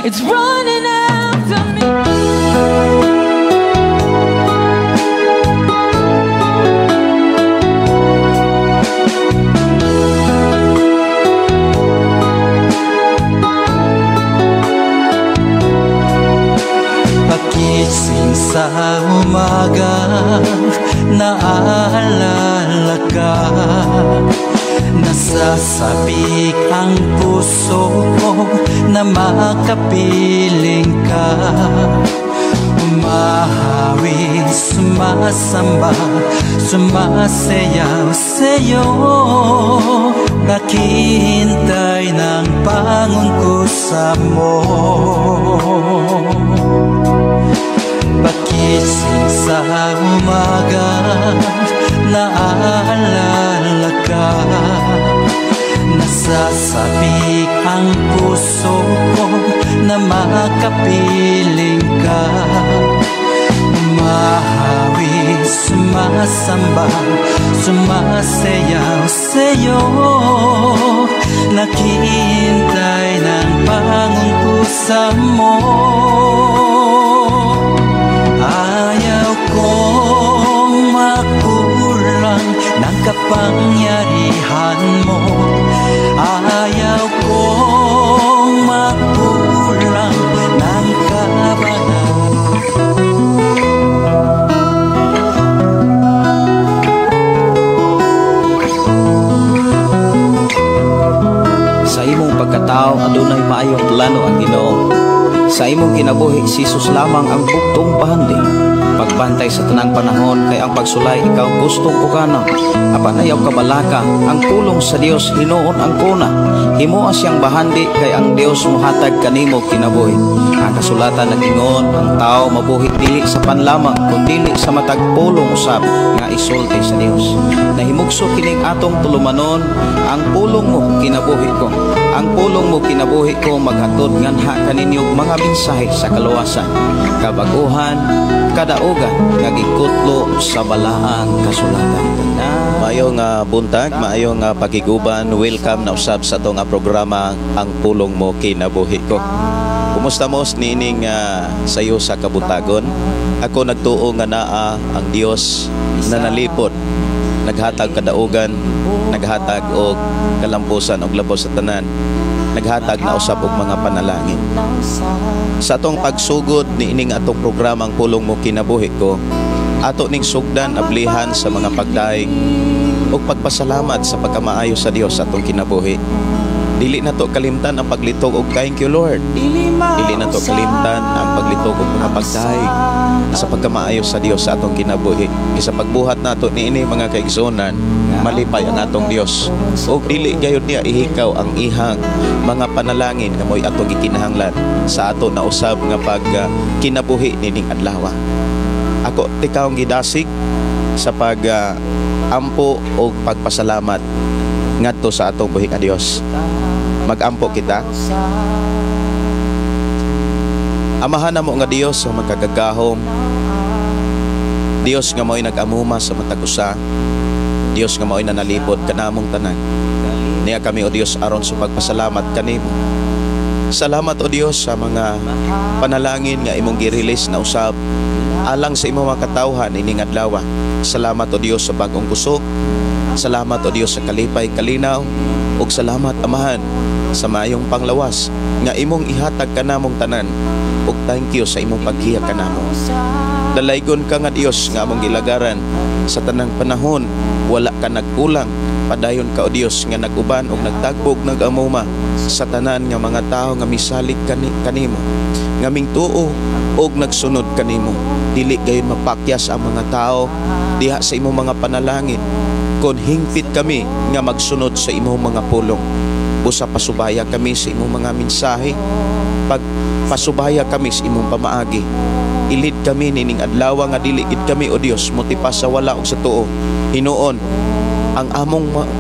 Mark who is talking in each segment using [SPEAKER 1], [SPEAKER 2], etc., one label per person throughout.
[SPEAKER 1] It's running after me.
[SPEAKER 2] Pagising sa umaga, naalala ka. Nasasabik ang puso ko na makapiling ka. Umahawi, sumasamba, sumasayaw sa'yo. Naghihintay ng pangungkusa mo. Pagising sa umaga, naalala ka. Nasasabik ang puso ko na makapiling ka. Umahawi, sumasamba, sumasayaw sa'yo. Naghihintay ng pangungkusa mo. Ayaw kong makulang ng kapangyarihan mo. Ayaw kong makulang ng kabanalan.
[SPEAKER 3] Sa imong pagkatao adunay maayong plano ang Ginoo. Sa imong kinabuhi si Jesus lamang ang bugtong pahandi. Pagbantay sa tanang panahon kay ang pagsulay ikaw gustong ukana. Apan ayaw kabalaka ang pulong sa Dios hinuon ang kuna. Himuha siyang bahandi kay ang Dios mohatag kanimo kinabuhi. Ang kasulatan nagingon ang tao mabuhi dili sa panlamang kundi sa matag pulong usab nga isulti sa Dios. Nahimugso kining atong tulumanon ang pulong mo kinabuhi ko. Ang pulong mo kinabuhi ko maghatod nganha kaninyong mga mensahe sa kaluwasan, kabaguhan, kadaugan nga gikutlo sa balaang kasulatan.
[SPEAKER 4] Maayong buntag, maayong pagiguban. Welcome na usab sa itong programa Ang Pulong Mo Kinabuhi Ko. Kumusta mo nining sayo sa kabuntagon? Ako nagtuo nga naa ang Dios na nalipod, naghatag kadaugan, naghatag og kalampusan og labos sa tanan, naghatag na usab og mga panalangin. Sa atong pagsugod niining atong programang Pulong Mo Kinabuhi Ko, ato ning sugdan ablihan sa mga pagdaig ug pagpasalamat sa pagkamaayo sa Dios sa atong kinabuhi. Dili na to kalimtan ang paglitog og thank you Lord. Dili na to kalimtan ang paglitog og mga pagdaig sa pagkamaayo sa Dios sa atong kinabuhi. Isa pagbuhat nato niini mga kaigsunan, malipay ang atong Dios. Ug dili gayud niya ihikaw ang ihang mga panalangin nga moy atong gikinahanglan sa ato na usab nga pag kinabuhi nining adlaw. Ako tikaw gidasig sa pag ampo o pagpasalamat ngadto sa atong buhi nga Dios. Magampo kita. Amahan na mo nga Dios sa magkagagahom, Dios nga mo'y nag-amuma sa matag usa, Dios nga mo'y nanalipod kanamong tanan. Niya kami o Dios aron sa pagpasalamat kanimo. Salamat o Dios sa mga panalangin nga imong gi-release na usab alang sa imong mga katawhan ining adlaw. Salamat o Dios sa bagong kusog. Salamat o Dios sa kalipay kalinaw. Ug salamat Amahan sa mayong panglawas nga imong ihatag kanamong tanan. Ug thank you sa imong paghiya kanamo. Dalaygon ka nga Dios nga among gilagaran sa tanang panahon. Wala ka nagkulang. Padayon ka o Dios nga naguban ug nagtagbog nagamuma sa tanan nga mga tao nga misalig kanimo, nga mingtuo ug nagsunod kanimo. Dili gayon mapakyas ang mga tao diha sa imong mga panalangin kon hingpit kami nga magsunod sa imong mga pulong. Busa pasubaya kami sa imong mga mensahe, pagpasubaya kami sa imong pamaagi. Ilid kami nining adlaw nga dili gid kami o Dios motipas sa wala ug sa tuo. Hinuon ang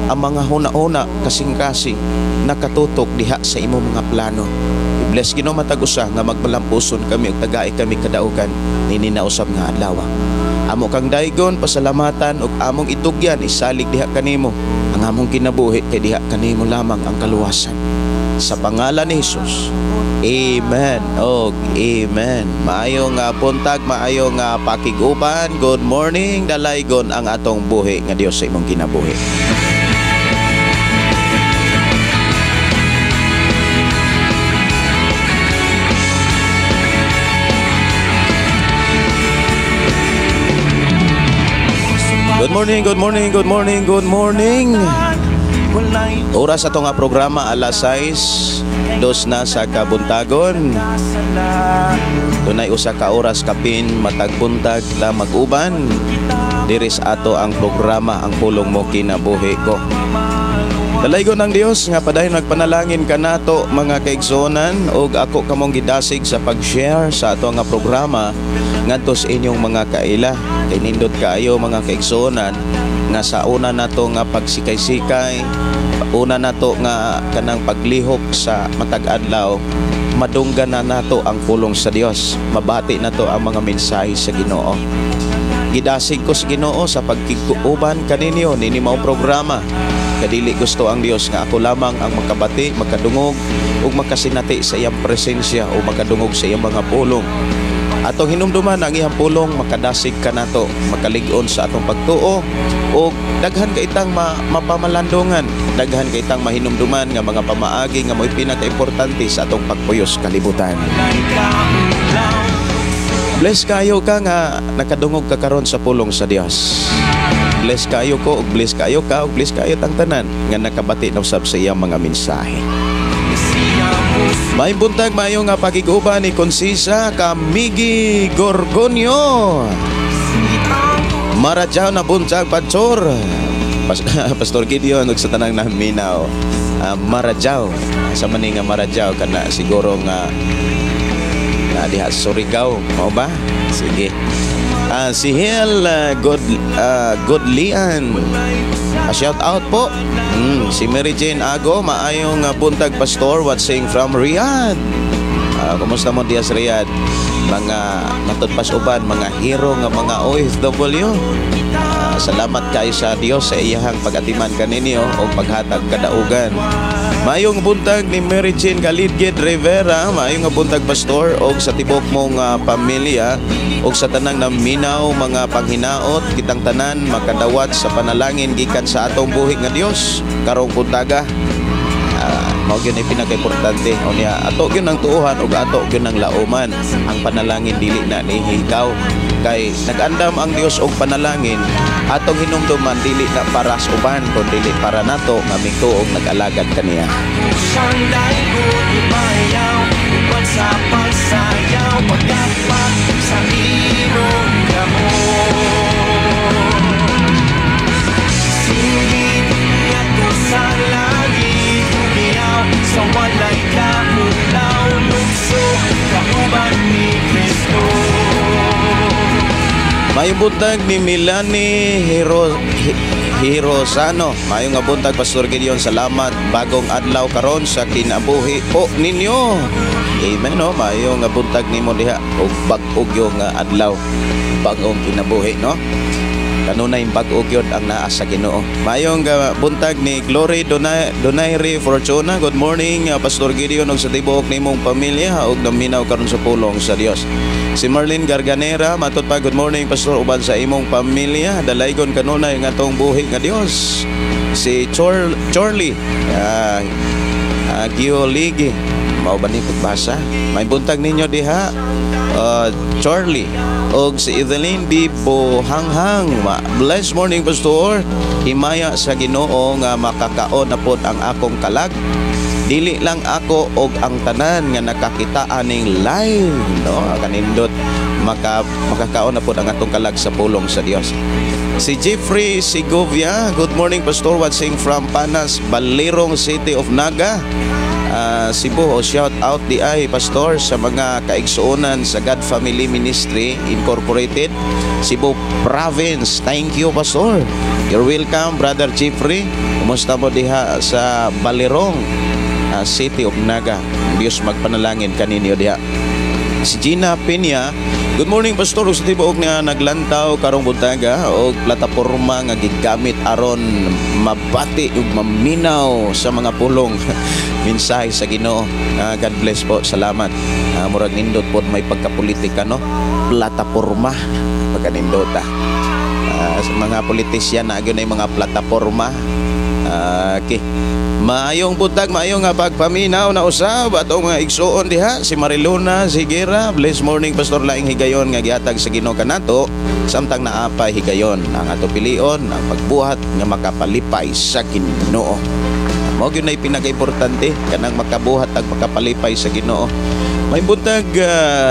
[SPEAKER 4] mga huna-huna kasing-kasing nakatutok diha sa imong mga plano. I-bless Ginoo matag usa nga magmalampuson kami ug tagai kami kadaugan nini na usab nga adlaw. Amo kang daygon pasalamatan ug among itugyan isalig diha kanimo ang among kinabuhi kay diha kanimo lamang ang kaluwasan. sa pangalan ni Jesus. Amen. Og amen. Maayong buntag, maayong pakiguban. Good morning. Dalaygon ang atong buhi nga Dios sa imong kinabuhi. Good morning, good morning, good morning, good morning. Oras ato nga programa alas 6, dos na sa kabuntagon. Dunay usa ka oras kapin matag buntag la mag-uban. Diris ato ang programa ang pulong mo kinabuhi ko. Dalaygon ng Dios nga padayon nagpanalangin kanato mga kaigsuonan og ako kamong gidasig sa pag-share sa ato nga programa ngadto sa inyong mga kaila. Kay nindot kaayo mga kaigsuonan nga sa una nato nga pagsikay-sikay, una nato nga kanang paglihok sa matag adlaw, madunggan na nato ang pulong sa Dios. Mabati nato ang mga mensahe sa Ginoo. Gidasig ko sa Ginoo sa pagkiguban kaninyo nini mao programa. Kadili gusto ang Dios nga ako lamang ang makabati, makadungog ug makasinati sa iyang presensya o makadungog sa iyang mga pulong. Atong hinumduman ang iyang pulong makadasig ka nato, makalig-on sa atong pagtuo o daghan ka itang mapamalandungan, daghan ka itang mahinumduman nga mga pamaagi nga mo'y pinaka-importante sa atong pagpuyos kalibutan. Bless kayo ka nga nakadungog ka karon sa pulong sa Dios. Bless kayo ko ug bless kayo ka ug bless kayo tang tanan nga nakabati na usab sa iyang mga mensahe. May buntag mayo nga pakiguban ni Konsisa Kamigi Gorgonio. Maradyaw na buntag Pastor. Pastor Gideon ug sa tanang naminaw. Maradyaw. Sa mani nga maradyaw kana siguro nga diha sa Surigao, mao ba? Sige. Si Hel Godlian. Shout out po. Si Mary Jane Ago, maayong buntag Pastor, watching from Riyadh. Kumusta mo diya sa Riyadh? Mga matudpas uban, mga hero nga mga OFW. Salamat kayo sa Dios sa iyahang pag-atiman kaninyo o paghatag kadaugan. Maayong buntag ni Mary Jane Galidgid Rivera, maayong buntag Pastor og sa tibok mong pamilya og sa tanang naminaw mga panghinaot kitang tanan makadawat sa panalangin gikan sa atong buhi nga Dios karong buntaga. Mao gyud ay pinaka-importante unya ato gyud ang tuohan ug ato gyud ang lauman. Ang panalangin dili na nihikaw kay nag-andam ang Dios og panalangin atong hinumduman dili na para sa uban kundi dili para nato nga mituog nag-alagad kaniya. Sa pagsayaw pagdapat sa imong gamon singit ato sa langit umiyaw sa walay kamulaw lugso kauban ni Kristo. Mayong buntag ni Milani Hirosano. Mayong nga buntag Pastor Gideon, salamat bagong adlaw karon sa kinabuhi po ninyo. Amen no. Mayong nga buntag nimo diha og bag-og yung adlaw bagong kinabuhi no. Kanunay bag-og yun ang naa sa Ginoo. Mayong buntag ni Glory Donaire Fortuna. Good morning Pastor Gideon og sa tibok nimong pamilya og naminaw karon sa pulong sa Dios. Si Marlene Garganera, matud pa, good morning Pastor, uban sa imong pamilya, dalaygon kanunay nga tong buhi nga Dios. Si Chorley Gioligi, mao ba ni pagbasa? May buntag ninyo diha, Charlie og si Evelyn B. Bohanghang. Blessed morning Pastor, himaya sa Ginoo nga makakaon na pod ang akong kalag. Dili lang ako og ang tanan nga nakakita aning live no kanindot makakaon na pod ang atong kalag sa pulong sa Dios. Si Jeffrey Segovia, good morning Pastor, watching from Panas, Balirong City of Naga, Cebu. Shout out di ay Pastor sa mga kaigsuonan sa God Family Ministry Incorporated, Cebu Province. Thank you Pastor. You're welcome Brother Jeffrey. Kumusta mo diha sa Balirong City of Naga? Diyos magpanalangin kaninyo diha. Si Gina Peña, Good morning, Pastor. Sa tibuok nga naglantaw karong buntaga o plataporma nga gigamit aron mabati ug maminaw sa mga pulong mensahe sa Ginoo. God bless po. Salamat. Murag nindot po may pagkapolitika, no? Plataporma pagkanindota. Sa mga politisyan na gyud mga plataporma. Okay. Maayong buntag, maayong nga pagpaminaw na usab atong mga igsuon diha si Mariluna Ziguera. Blessed morning, Pastor. Laing higayon nga gihatag sa Ginoo kanato samtang naapay higayon ang ato pilion ang pagbuhat nga makapalipay sa Ginoo. Mao gyud nay pinaka-importante kanang makabuhat ag makapalipay sa Ginoo. May buntag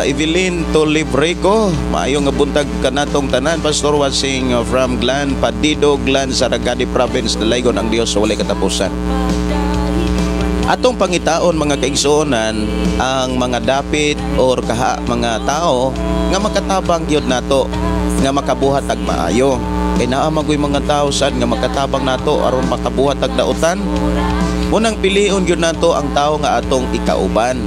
[SPEAKER 4] Evelyn Tolibreco. Maayong nga buntag kanatong tanan, Pastor, watching from Glan Padido, Glan Saragani Province. Dalaygon ang Dios sa walay katapusan. Atong pangitaon mga kaigsuonan ang mga dapit or mga tao nga makatabang gyud nato nga makabuhat ag maayo. Kay naa magoy mga tao sad nga makatabang nato aron makabuhat ag dautan. Munang pilion gyud nato ang tao nga atong ikauban.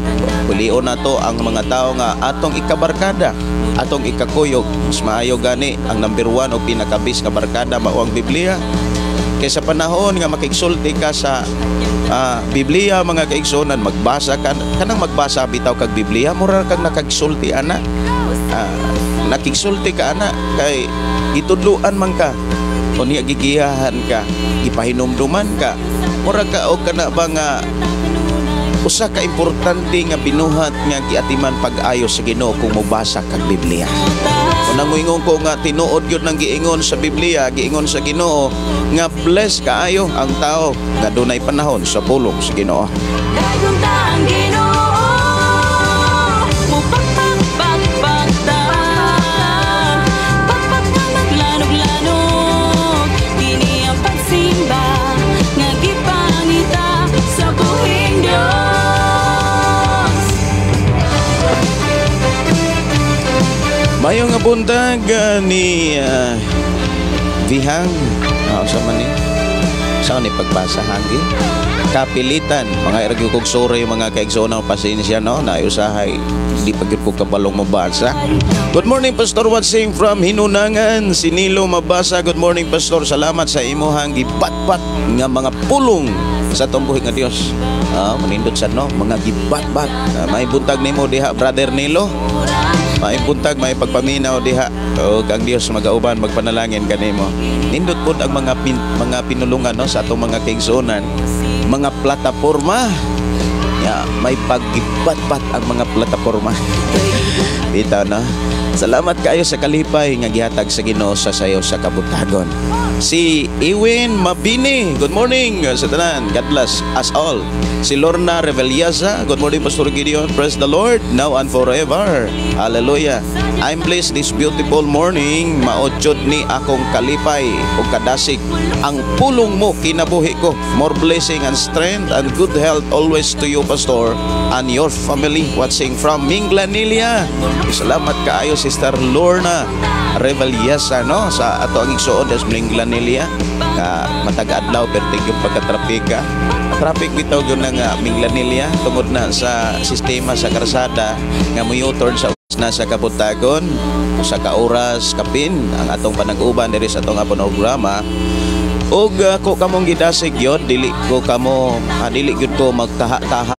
[SPEAKER 4] Pilion nato ang mga tao nga atong ikabarkada, atong ikakuyog. Mas maayo gani ang number 1 o pinakabis nga barkada mao ang Biblia. Kaysa panahon nga makigsulti ka sa Biblia, mga kaigsunan, magbasa ka, kanang magbasa bitaw kag Biblia, mura kag nakagsulti ana. Nakigsulti ka ana kay gitudluan man ka. O niya gigiyahan ka, gipahinumduman ka. Mura ka o kana ba nga usa ka importante nga binuhat nga giatiman pag-ayo sa Ginoo kung mobasa kag Biblia. Unang moingon ko nga tinuod gyud nang giingon sa Biblia, giingon sa Ginoo nga bless kaayo ang tao nga dunay panahon sa pulong sa Ginoo.
[SPEAKER 1] Dagong taang Ginoo, mupagpagpagpagta, pagpagpaglanog-lanog, kini ang pagsimba nga gipangita sa buhing Dios.
[SPEAKER 4] Mayong nga buntag ni Vihang. Sa man ni? Saan ni pagbasa hangi? Kapilitan. Mga iragyo kong sura yung mga kaigsoon pasensya, no? Na usahay. Hindi pagkit ko kabalong mabasa. Good morning, Pastor. Watching from Hinunangan. Sinilo mabasa. Good morning, Pastor. Salamat sa imuhang gibatbat nga mga pulong sa tumbuhi nga Dios. Manindot sa no? Mga gibatbat. May buntag nimo diha, Brother Nilo. May buntag, may pagpaminaw diha. O kang Dios magauban, magpanalangin kanimo. Nindot po ang mga pinulungan, no, sa atong mga kaigsuonan, mga plataporma. May paggibat-bat ang mga plataporma. Bitaw na. Salamat kayo sa kalipay nga gihatag sa Ginoo sa sayo sa kabutagon. Si Ewin Mabini, good morning sa tanan. God bless us all. Si Lorna Reveliaza, good morning, Pastor Gideon. Praise the Lord now and forever. Hallelujah. I'm blessed this beautiful morning. Maodyod ni akong kalipay o kadasig. Ang pulong mo kinabuhi ko. More blessing and strength and good health always to you, Pastor, and your family. Watching from Minglanilia. Salamat kaayo, Sister Lorna Reveliaza, no, sa ato ang igsuon des Minglanilia. Mataga-adlaw pertig yung pagkatrapika. Traffic bitaw yun nga Minglanilia tungod na sa sistema sa karsada nga mo-U-turn sa sa kabutagon sa kaoras kapin ang atong panag-uban diri sa atong programa. Og ko kamong gidasig yun, dili ko kamo dili gyud ko magtaha-taha.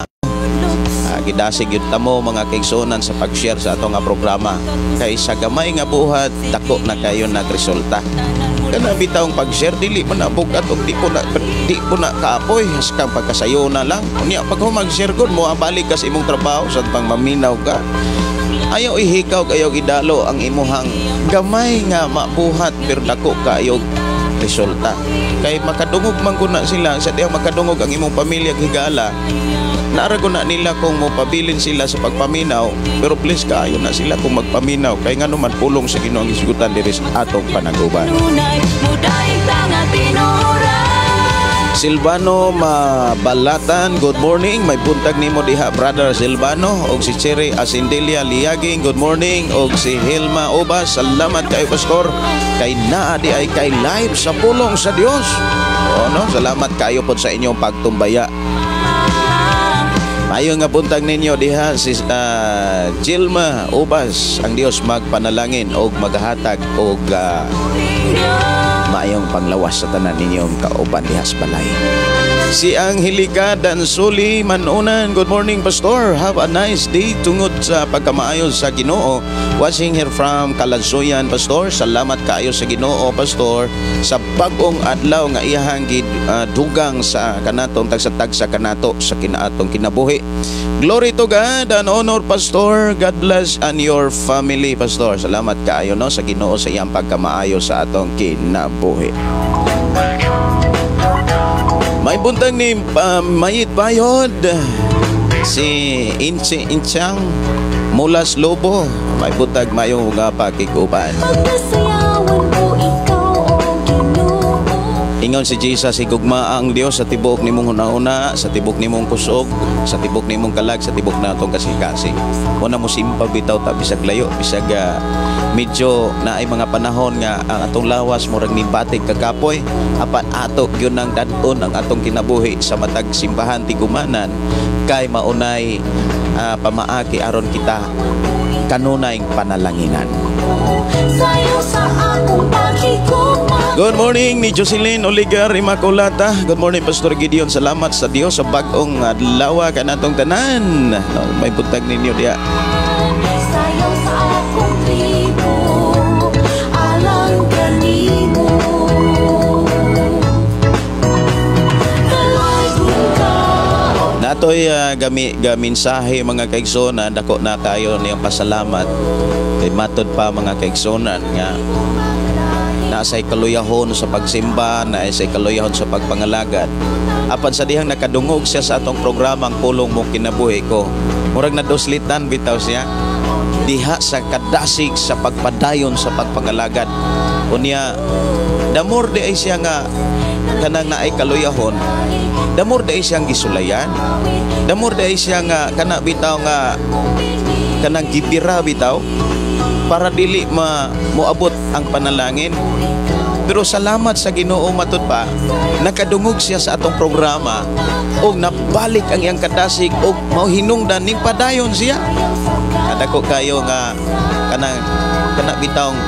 [SPEAKER 4] Gidasig yun tamo mga kaigsuonan sa pag-share sa atong programa. Kay sa gamay nga buhat dako na kayo nagresulta. Kana bitawng pag-share dili man nabugat og di ko na kaapoy haskang pagkasayo na lang. Unya pag mag-share gud mo balik ka sa imong trabaho sa pang maminaw ka. Ayaw ihikaw kayo idalo ang imuhang gamay nga mabuhat pero dako kayo resulta. Kay makadungog man kuna sila sa diyang makadungog ang imong pamilya higala. Naarago na nila kung mopabilin sila sa pagpaminaw, pero please kaayo na sila kung magpaminaw kay ngano man pulong sa Ginoo ang isgutan diri sa atong panag-uban. Silvano Mabalatan, good morning. May buntag nimo diha, Brother Silvano. Og si Cherry Asindelia Liaging, good morning. Og si Hilma Obas, salamat kayo, Pastor. Kay naa di ay kay live sa pulong sa Dios. Salamat kayo po sa inyong pagtumbaya. Mayo nga buntag ninyo diha si Jilma Ubas. Ang Dios magpanalangin og maghatag og maayong panglawas sa tanan ninyong kauban diha sa balay. Si Angelica Dansuli Manunan, good morning Pastor. Have a nice day tungod sa pagkamaayo sa Ginoo. Watching here from Kalansuyan, Pastor. Salamat kaayo sa Ginoo, Pastor, sa bag-ong adlaw nga iyahang dugang sa kanatong tagsa-tagsa kanato sa kinaatong kinabuhi. Glory to God and honor, Pastor. God bless and your family, Pastor. Salamat kaayo no sa Ginoo sa iyang pagkamaayo sa atong kinabuhi. May buntag ni Mayit Bayod, si Inchang Mulas Lobo. May buntag mayong nga pakikuban. Ingon si Jesus, igugma ang Dios sa tibok nimong una-una, sa tibok nimong kusog, sa tibok nimong kalag, sa tibok natong kasing-kasing. Una mo simpa bitaw ta bisag layo, bisag medyo na ay mga panahon nga ang atong lawas murag ni batik kagapoy, apat ato gyud ang dadon ang atong kinabuhi sa matag simbahan tigumanan kay maunay pamaagi aron kita kanunay panalanginan. Good morning ni Jocelyn Oligar Immaculata. Good morning Pastor Gideon. Salamat sa Dios sa bag-ong adlaw kanatong tanan. May buntag ninyo diya.
[SPEAKER 1] Sayaw sa akong tribo, alang kanimo.
[SPEAKER 4] Natoy gaminsahe mga kaigsonan, dako na kayo niyang pasalamat. Kay matod pa mga kaigsonan nga nasay kaluyahon sa pagsimba, nasay kaluyahon sa pagpangalagad. Apan sa dihang nakadungog siya sa atong programang Pulong Mong Kinabuhi Ko, murag nadoslitan bitaw siya diha sa kadasig sa pagpadayon sa pagpangalagad. Unya damor di ay siya nga kanang naay kaluyahon, damor di ay siyang gisulayan, damor di ay siya nga kana bitaw nga kanang gibira bitaw para dili moabot ang panalangin. Pero salamat sa Ginoo matud pa, nakadungog siya sa atong programa og nabalik ang iyang kadasig og mauhinungdan ning padayon siya. Dako kayo nga kana bitawng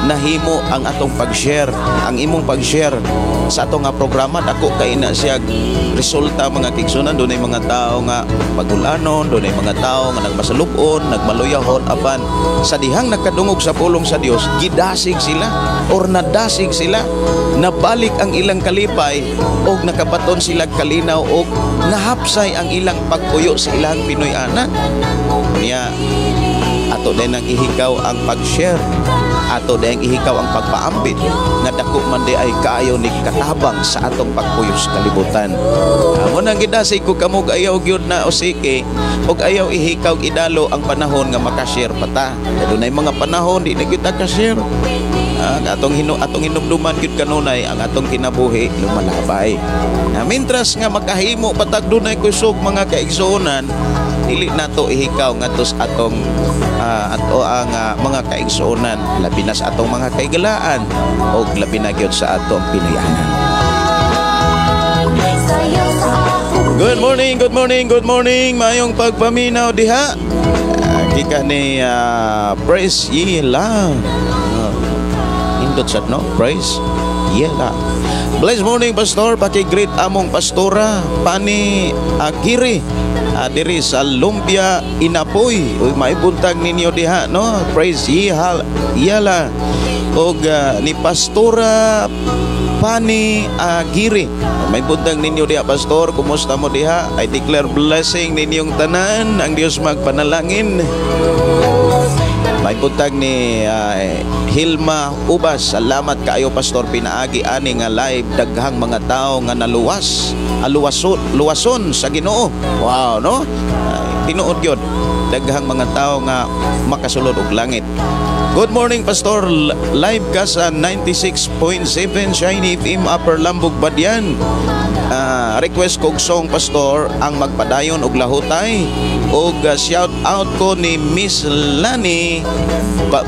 [SPEAKER 4] nahimo ang atong pag-share, ang imong pag-share sa atong nga programa. Dako kay na siya resulta mga kigsunan. Dunay mga tao nga pagulanon, dunay mga tao nga nagmasalubon, nagmaluyahon, apan sa dihang nakadungog sa pulong sa Dios, gidasig sila or nadasig sila, nabalik ang ilang kalipay og nakabaton sila kalinaw og nahapsay ang ilang pagpuyo sa ilang Pinoy-anan. Niya ato din ang ihikaw ang pag-share, ato din ang ihikaw ang pagpaambit nga dako man di ay kaayo ni katabang sa atong pagpuyos kalibutan. Amo nang gidasig ko kamo ayaw gyud na usiki og ayaw ihikaw idalo ang panahon nga makashare pa ta. Dunay mga panahon di na gyud ta ka-share. Atong hinumduman gyud kanunay ang atong kinabuhi lumalabay. Mintras nga makahimo patag dunay kusog mga kaigsuonan, dili nato ihikaw ngadto sa atong ato ang mga kaigsuonan, labi na sa atong mga kaigalaan o labi na gyud sa atong Pinoy-anan. Good morning, good morning, good morning. Mayong pagpaminaw diha. Kika ni Praise Yela. Indot sad no? Praise Yela. Blessed morning Pastor, paki-greet among pastora Pani Agiri diri sa Lumbia Inapoy. Uy, may buntag ninyo diha no? Praise Yela. Og ni Pastora Pani Agiri. May buntag ninyo diha Pastor, kumusta mo diha? I declare blessing ninyong tanan, ang Dios magpanalangin. May buntag ni Hilma Ubas. Salamat kaayo Pastor, pinaagi ani nga live daghang mga tao nga naluwas, luwason sa Ginoo. Wow no? Tinuod gyud daghang mga tao nga makasulod og langit. Good morning Pastor, live ka sa 96.7 Shiny FM Upper Lambog Badian. Request kog song Pastor ang magpadayon og lahutay og shout out ko ni Miss Lani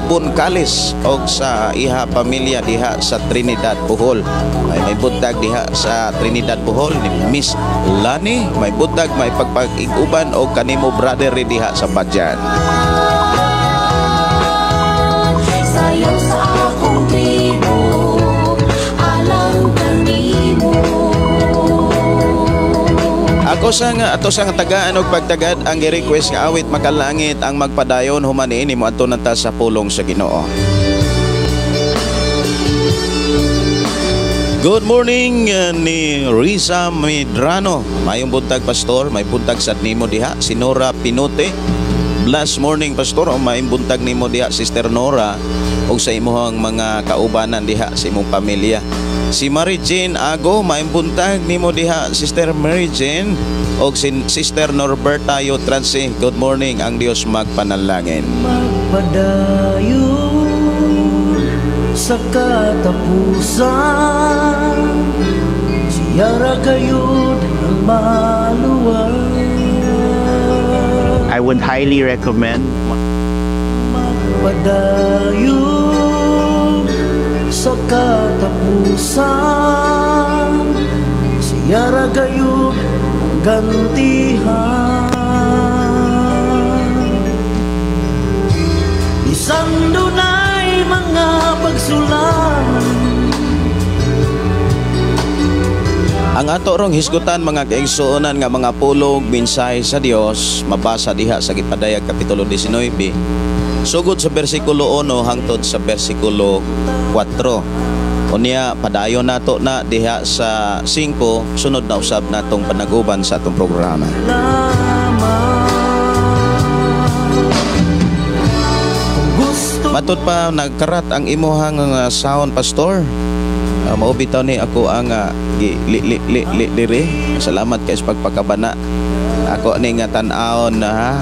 [SPEAKER 4] Buncalis. og sa iha pamilya diha sa Trinidad, Bohol. May buntag diha sa Trinidad, Bohol ni Miss Lani. May buntag may pagpag-iguban og kanimo brother diha sa Badyan.
[SPEAKER 1] Sayaw sa akong tribo, alam kanimo.
[SPEAKER 4] Ako sa nga ato sa tagaan og pagtagad ang gi-request nga awit makalangit ang magpadayon human niini mo adto nata sa pulong sa Ginoo. Good morning ni Risa Medrano. Mayong buntag pastor, may buntag sad nimo diha si Nora Pinote. Blessed morning pastor, o mayong buntag nimo diha Sister Nora ug sa imong mga kaubanan diha sa imong pamilya. Si Mary Jane Ago, mayong buntag nimo diha Sister Mary Jane ug si Sister Norberta Yotransi. Good morning, ang Dios magpanalangin.
[SPEAKER 2] Magpadayo sa katapusan, siyara kayo ng maluwag.
[SPEAKER 5] I would highly recommend
[SPEAKER 2] Magpadayo sa katapusan, siyara kayo gantihan. Isang dunay mga pagsulan,
[SPEAKER 4] Ang ato rong hisgutan mga kaigsuonan nga mga pulong mensahe sa Dios mabasa diha sa Gipadayag kapitulo 19 sugod sa bersikulo 1 hangtod sa bersikulo 4. Unya padayon nato na diha sa 5 sunod na usab natong panaguban sa atong programa. Matud pa nagkarat ang imuhang sound pastor. Maubitaw ni ako ang diri. Salamat kay sa pagpakabana. Ako ning tan-awon na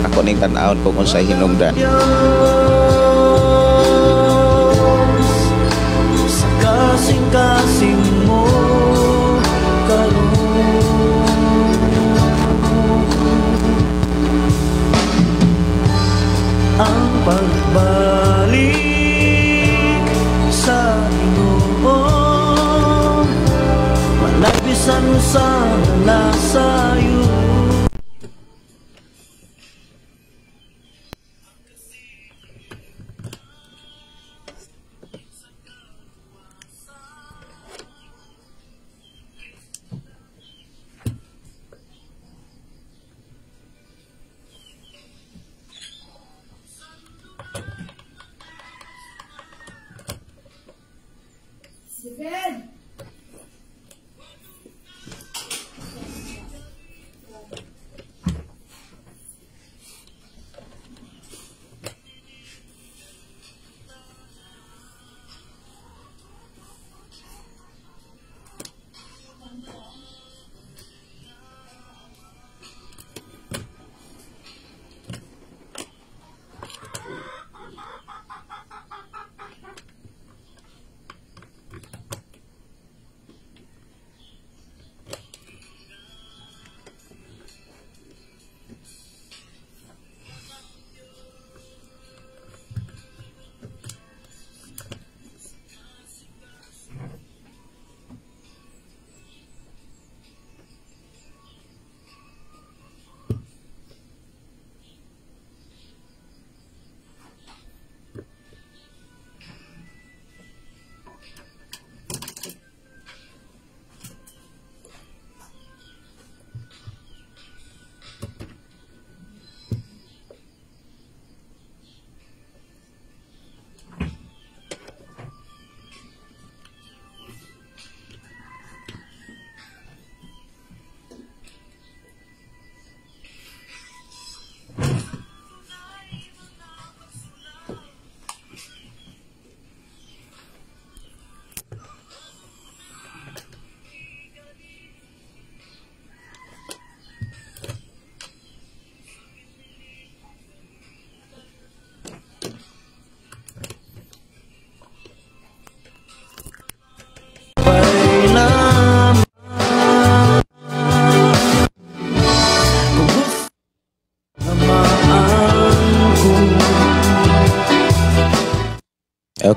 [SPEAKER 4] ako ning tan-awon kung unsay hinungdan.
[SPEAKER 2] Sa kasing-kasing mo karon, ang pagbalik sa Ginoo malabisan sa nalasayo.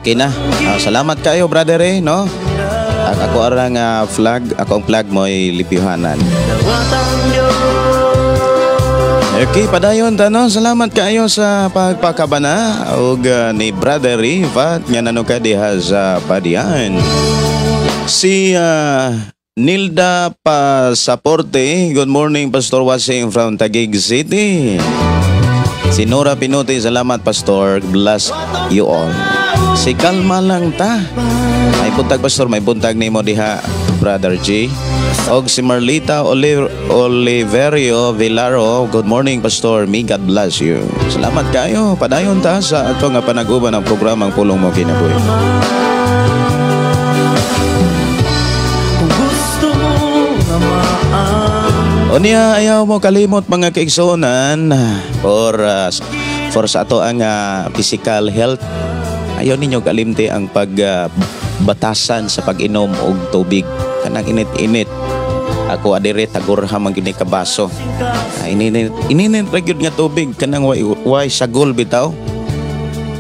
[SPEAKER 4] Okay na. Salamat kayo, brother no? Ako arang flag, ako ang flag mo ay lipihanan.
[SPEAKER 2] Dawatang Diyos.
[SPEAKER 4] Okay, padayon tanong. Salamat kayo sa pagpakabana og ni Brother Riva nga nano ka diha sa Badian. Si Nilda Pasaporte, good morning Pastor, watching from Taguig City. Si Nora Pinote, salamat Pastor, bless you all. Si Kalma lang ta. May buntag Pastor, may buntag nimo diha Brother G. Og si Marlita Oliverio Villaro, good morning Pastor, may God bless you. Salamat kayo, padayon ta sa ato nga panag-uban ng programang Pulong Mo Kinabuhi.
[SPEAKER 2] Kung gusto mo nga
[SPEAKER 4] O niya, ayaw mo kalimot mga kaigsunan for sa ato ang physical health. Ayaw ninyo kalimti ang pagbatasan sa pag-inom og tubig. Kanang init-init. Ako adire tagurha man gini ka baso. Ininit ra gyud nga tubig kanang way sagol bitaw.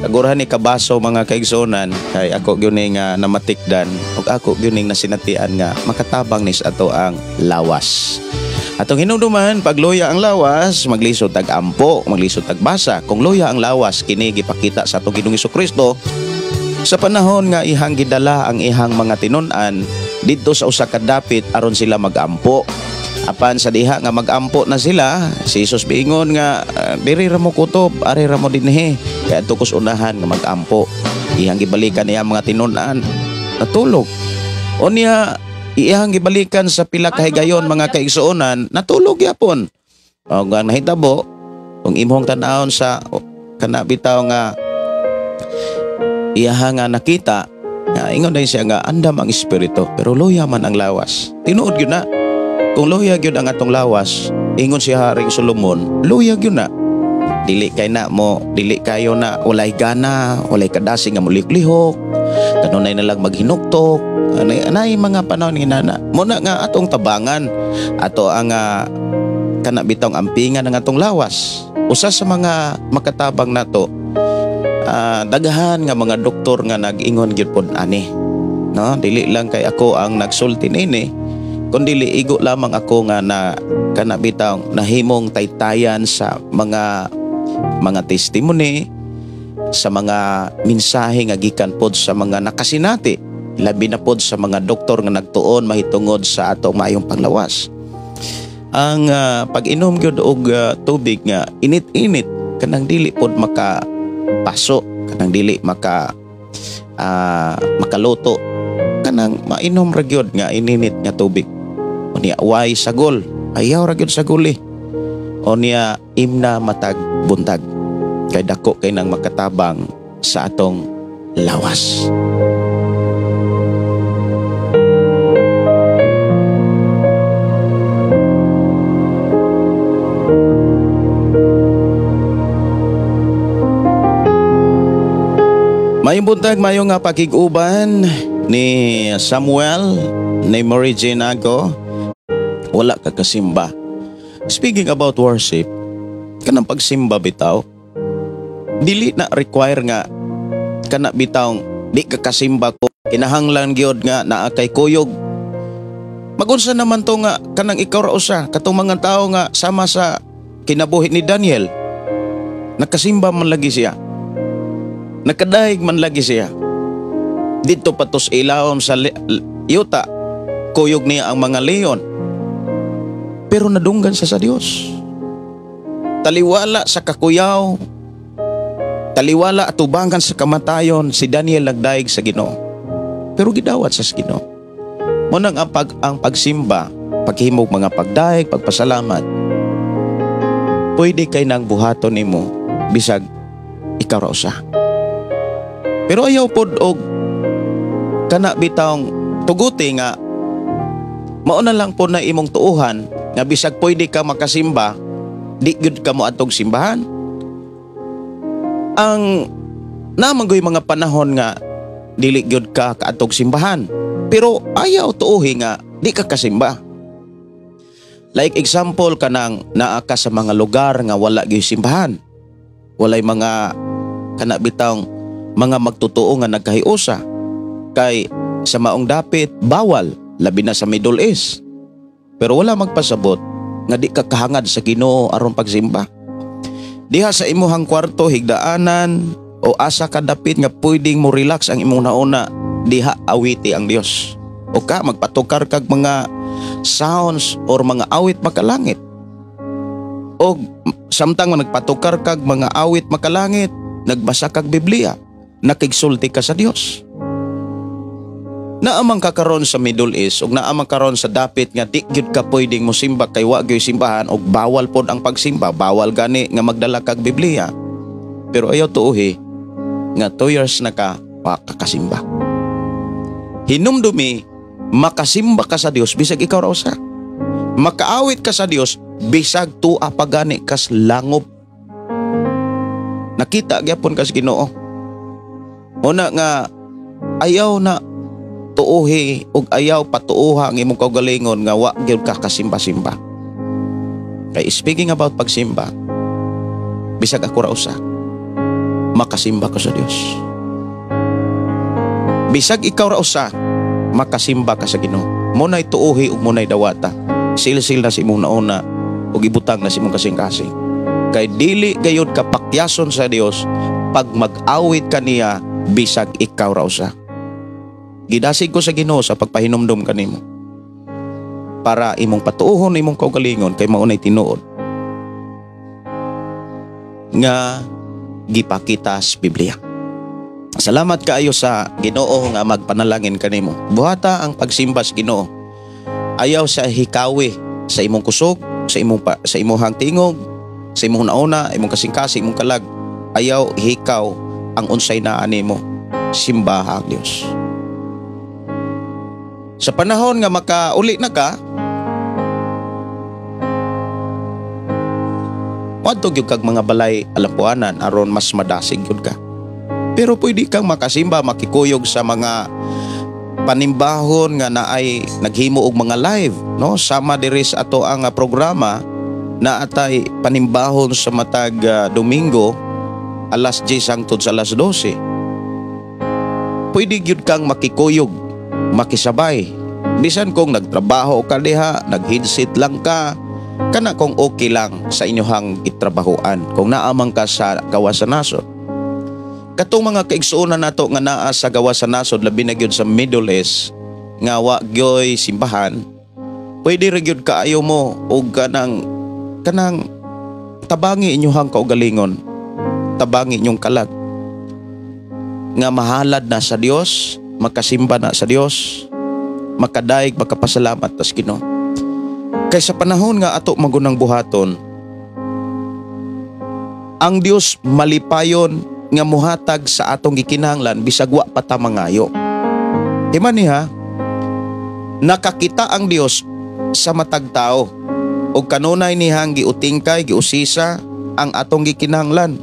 [SPEAKER 4] Tagurha ni ka baso mga kaigsunan kay ako gyud nga namatikdan ug ako gyud nasinatian nga makatabang ni sa ato ang lawas. Atong hinumduman, pag loya ang lawas, maglisod tag ampo, maglisod tag basa. Kung loya ang lawas, kini gipakita sa atong Ginoong Hesukristo sa panahon nga ihang gidala ang ihang mga tinun-an didto sa usa ka dapit aron sila magampo. Apan sa diha nga magampo na sila, si Jesus biingon nga diri ra mo kutob, ari ra mo dinhi. Kaya tukos unahan nga magampo. Ihang gibalikan niya mga tinun-an natulog. O niya iyang gibalikan sa pila ka higayon mga kaigsuonan natulog yapon. O nga nahitabo kung imong tan-awon sa kana bitaw nga iyaha nga nakita nga ingon din siya nga andam ang espiritu pero loya man ang lawas. Tinuod gyud na. Kung loya gyud ang atong lawas, ingon si Haring Solomon, loya gyud na. Dili kayo na walay gana, walay kadasi nga mulik-lihok. Kanunay na lang maghinuktok. Anay mga panahon ni nana. Muna nga atong tabangan ato ang kana bitong ampingan ng atong lawas. Usa sa mga makatabang nato dagahan nga mga doktor nga nag-ingon gyud pod ani. No, dili lang kay ako ang nagsulti nini, kundi igo lamang ako nga na kana bitong nahimong taytayan sa mga testimony, sa mga mensahe nga gikan pod sa mga nakasinati. Labi na pod sa mga doktor nga nagtuon mahitungod sa atong maayong panglawas. Ang pag-inom gyud og tubig nga init-init kanang dili pod makapaso, kanang dili makaluto, kanang mainom ra gyud nga ininit nga tubig. Unya way sagol, ayaw ra gyud sagol O niya imna matag buntag kay dako kay nang makatabang sa atong lawas. Mayong buntag, mayong pakig-uban ni Samuel, ni Mary Jane Ago, wala ka kasimba. Speaking about worship, kanang pagsimba bitaw, dili na require nga kana bitaw di ka kasimba ko, kinahanglan gyud nga naa kay kuyog. Magunsa naman to nga kanang ikaw ra usa katong mga tao nga sama sa kinabuhi ni Daniel, nakasimba man lagi siya. Nakadaig man lagi siya. Dito patos ilawom sa yuta, kuyog niya ang mga leon. Pero nadunggan siya sa Dios. Taliwala sa kakuyaw, taliwala at tubangan sa kamatayon, si Daniel nagdaig sa Ginoo. Pero gidawat sa Ginoo. Munang ang pagsimba, paghimog mga pagdaig, pagpasalamat, pwede kay nang buhaton nimo bisag ikaw ra usa. Pero ayaw pod og kana bitawng tuguti nga mauna lang po na imong tuuhan nga bisag pwede ka makasimba, di gyud ka mo atong simbahan. Ang namanggoy mga panahon nga dili gyud ka kaatog simbahan, pero ayaw tuuhi nga di ka kasimba. Like example kanang naa ka sa mga lugar nga wala gyud simbahan. Walay mga kana bitawng mga magtotoo nga nagkahiusa. Kay sa maong dapit bawal, labi na sa Middle East. Pero wala magpasabot nga di ka kahangad sa Ginoo aron pagsimba. Diha sa imuhang kwarto higdaanan o asa ka dapit nga pwedeng mo relax ang imong nauna, diha awiti ang Dios. O ka magpatukar kag mga sounds or mga awit makalangit. O samtang nagpatukar kag mga awit makalangit, nagbasa kag Biblia, nakigsulti ka sa Dios. Naamang ka karon sa Middle East ug naamang karon sa dapit nga di gyud ka pwedeng mosimba kay wa gyud simbahan ug bawal pod ang pagsimba, bawal gani nga magdala kag Biblia. Pero ayaw tuuhi nga 2 years na ka wa ka kasimba. Hinumdumi makasimba ka sa Dios bisag ikaw ra usa. Makaawit ka sa Dios bisag tua pa gani kas langob. Nakita gyapon kas Ginoo. Una nga ayaw na tuuhi ug ayaw patuuha ang imong kaugalingon nga wa gyud ka kasimba-simba. Kay speaking about pagsimba, bisag ako ra usa, makasimba ka sa Dios. Bisag ikaw ra usa, makasimba ka sa Ginoo. Munay tuuhi ug munay dawata. Silsil na si imong nauna ug ibutang na si imong kasing-kasing. Kay dili gayud ka pakyason sa Dios pag mag-awit ka niya bisag ikaw ra usa. Gidasig ko sa Ginoo sa pagpahinumdum kanimo para imong patuuhon imong kaugalingon kay maunay tinuod nga gipakita sa Biblia. Salamat kaayo sa Ginoo nga magpanalangin kanimo. Buhata ang pagsimba sa Ginoo. Ayaw sa hikawi sa imong kusog, sa imong tingog, sa imong nauna, imong kasing-kasing, imong kalag. Ayaw hikaw ang unsay naa nimo. Simbaha ang Dios. Sa panahon nga makauli na ka, wadto gyud kag mga balay alampuanan aron mas madasig gyud ka. Pero pwede kang makasimba, makikuyog sa mga panimbahon nga naay naghimo og mga live, no? Sama diri sa ato ang programa na atay panimbahon sa matag Domingo alas 10 hangtod sa alas 12. Pwede gyud kang makikuyog, makisabay. Bisan kung nagtrabaho ka diha, nag-headset lang ka, kana kung okay lang sa inyohang gitrabahoan. Kung naamang ka sa gawas sa nasod. Katong mga kaigsuonan nato nga naa sa gawas sa nasod, labi na gyud sa Middle East, nga wa gyoy simbahan, pwede ra gyud kaayo mo og kanang tabangi inyohang kaugalingon, tabangi inyong kalag. Nga mahalad na sa Dios, makasimba na sa Dios, makadaig, makapasalamat tas Ginoo. Kay sa panahon nga ato magunang buhaton, ang Dios malipayon nga muhatag sa atong gikinahanglan bisag wa pa ta mangayo. Di man niya, nakakita ang Dios sa matag tao ug kanunay nihang giutingkay, giusisa ang atong gikinahanglan.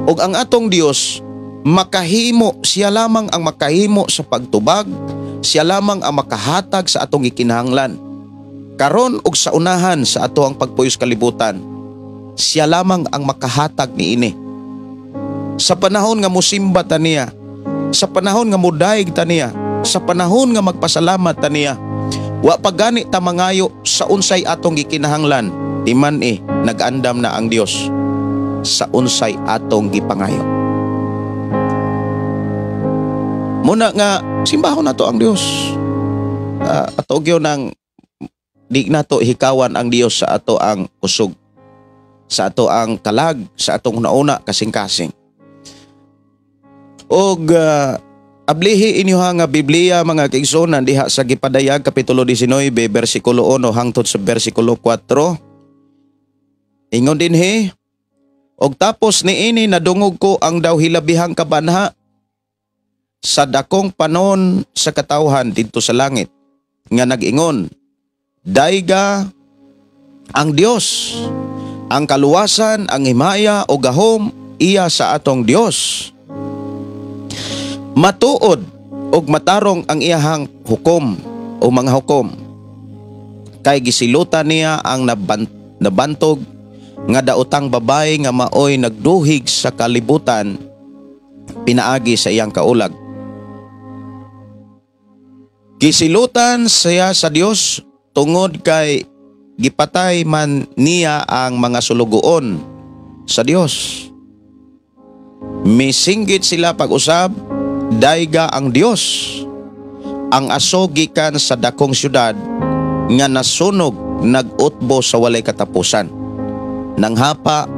[SPEAKER 4] Ug ang atong Dios makahimo, siya lamang ang makahimo sa pagtubag, siya lamang ang makahatag sa atong gikinahanglan. Karon ug sa unahan sa ato ang pagpuyos kalibutan, siya lamang ang makahatag niini. Sa panahon nga musimba ta niya, sa panahon nga mudaig ta niya, sa panahon nga magpasalamat ta niya, wa pa gani ta mangayo sa unsay atong gikinahanglan, di man nag-andam na ang Dios sa unsay atong gipangayo. Muna nga simbahon nato ang Dios. Ato gyud nang di nato hikawan ang Dios sa ato ang kusog, sa ato ang kalag, sa atong nauna kasing-kasing. Og ablihi inyo nga Biblia mga kaigsuonan diha sa Gipadayag kapitulo 19 bersikulo 1 hangtod sa bersikulo 4. Ingon dinhi, og tapos niini nadungog ko ang daw hilabihang kabanha sa dakong panon sa katawhan didto sa langit nga nag-ingon, dayga ang Dios, ang kaluwasan, ang himaya o gahom iya sa atong Dios. Matuod og matarong ang iyahang hukom o mga hukom. Kay gisilutan niya ang nabantog nga daotang babay nga maoy nagduhig sa kalibutan pinaagi sa iyang kaulag. Gisilutan siya sa Dios tungod kay gipatay man niya ang mga sulugoon sa Dios. Misinggit sila pag-usab, dayga ang Dios ang aso gikan sa dakong syudad nga nasunog nag-utbo sa walay katapusan. Nanghapa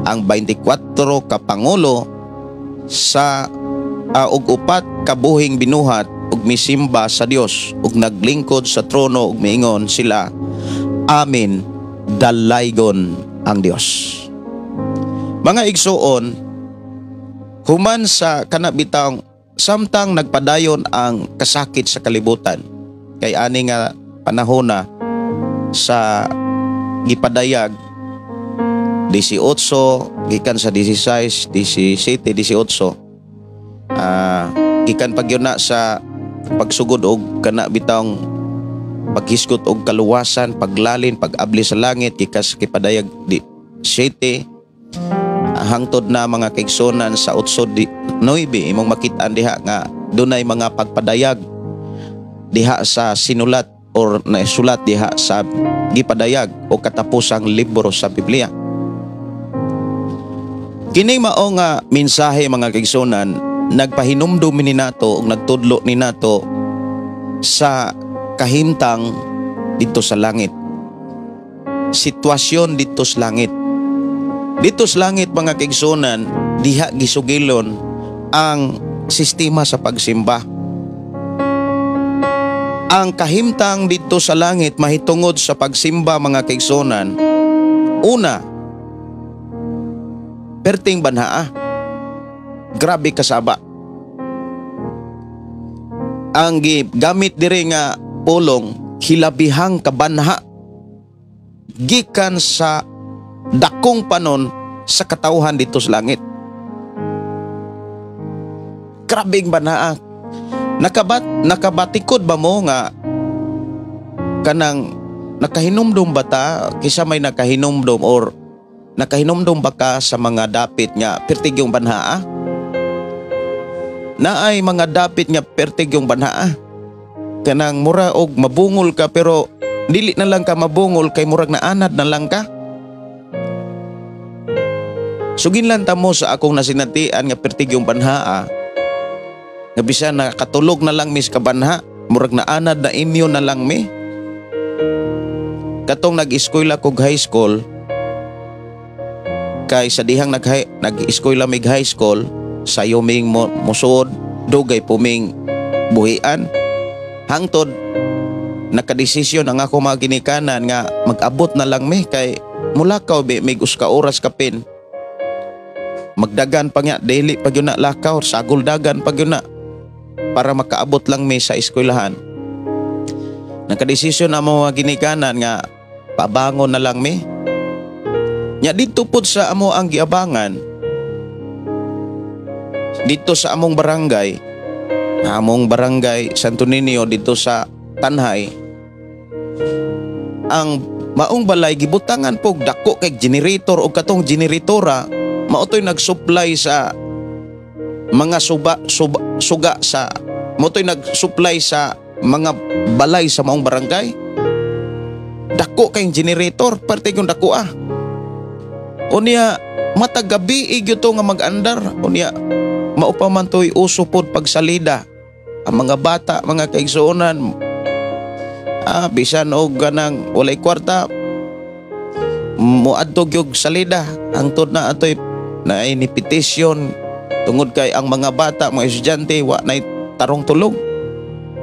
[SPEAKER 4] ang 24 ka pangulo sa ug upat ka buhing binuhat ug misimba sa Dios ug naglingkod sa trono ug miingon sila, Amen, dalaygon ang Dios. Mga igsuon, human sa kanabitang samtang nagpadayon ang kasakit sa kalibutan, kay ani nga panahon na sa gipadayag 18 gikan sa 16, 17, 18 gikan pagyud na sa pagsugod og kana bitang paghisgot og kaluwasan, paglalin, pag-abli sa langit gikan sa gipadayag 7 hangtod na mga kaigsunan sa 8 9 imong makit-an diha nga dunay mga pagpadayag diha sa sinulat or naisulat diha sa gipadayag o katapusang libro sa Biblia. Kini mao nga mensahe mga kaigsunan nagpahinumdum ni nato ug nagtudlo ni nato sa kahimtang dito sa langit. Sitwasyon dito sa langit. Dito sa langit mga kaigsunan diha gisugilon ang sistema sa pagsimba. Ang kahimtang dito sa langit mahitungod sa pagsimba mga kaigsunan. Una, perting banhaa. Grabe kasaba. Ang gamit diri nga pulong hilabihang kabanha gikan sa dakong panon sa katawhan dito sa langit. Grabing banhaa. Nakabatikod ba mo nga kanang nakahinumdum ba ta kisa may nakahinumdum or nakahinumdum ba ka sa mga dapit nga pertig yung banhaa? Naay mga dapit nga pertig yung banhaa. Kanang mura og mabungol ka pero dili na lang ka mabungol kay murag naanad na lang ka. Sugin lang ta mo sa akong nasinatian nga pertig yung banhaa. Nga bisan nakatulog na lang mis kabanha, murag na anad na inyo na lang mi. Katong nag-eskwela kog high school, kay sa dihang nag-eskwela mig high school, sayo ming musuod, dugay puming buhian. Hangtod, nakadesisyon ang ako mga ginikanan nga mag-abot na lang mi, kay mulakaw mig uska oras kapin. Magdagan pa nga, daily pag yun na lakaw, sagol dagan pag yun na. Para makaabot lang may sa eskwelahan. Nakadesisyon ang mga ginikanan nga pabangon na lang may. Nya dito po sa amo ang giabangan, dito sa among barangay Santo Niño dito sa Tanhay, ang maong balay gibutangan pog dako kay generator o katong generatora mautoy nag-supply sa mga suga sa motoy nag-supply sa mga balay sa maong barangay. Dako kayong generator, parte yung dako Unya matagabi igyo to nga mag-andar. Unya maupaman to'y uso pod pagsalida. Ang mga bata, mga kaigsuonan, bisan og ganang walay kwarta, muadtog yung salida. Hangtod na ato'y na ni petition tungod kay ang mga bata, mga estudyante wa nay tarong tulog.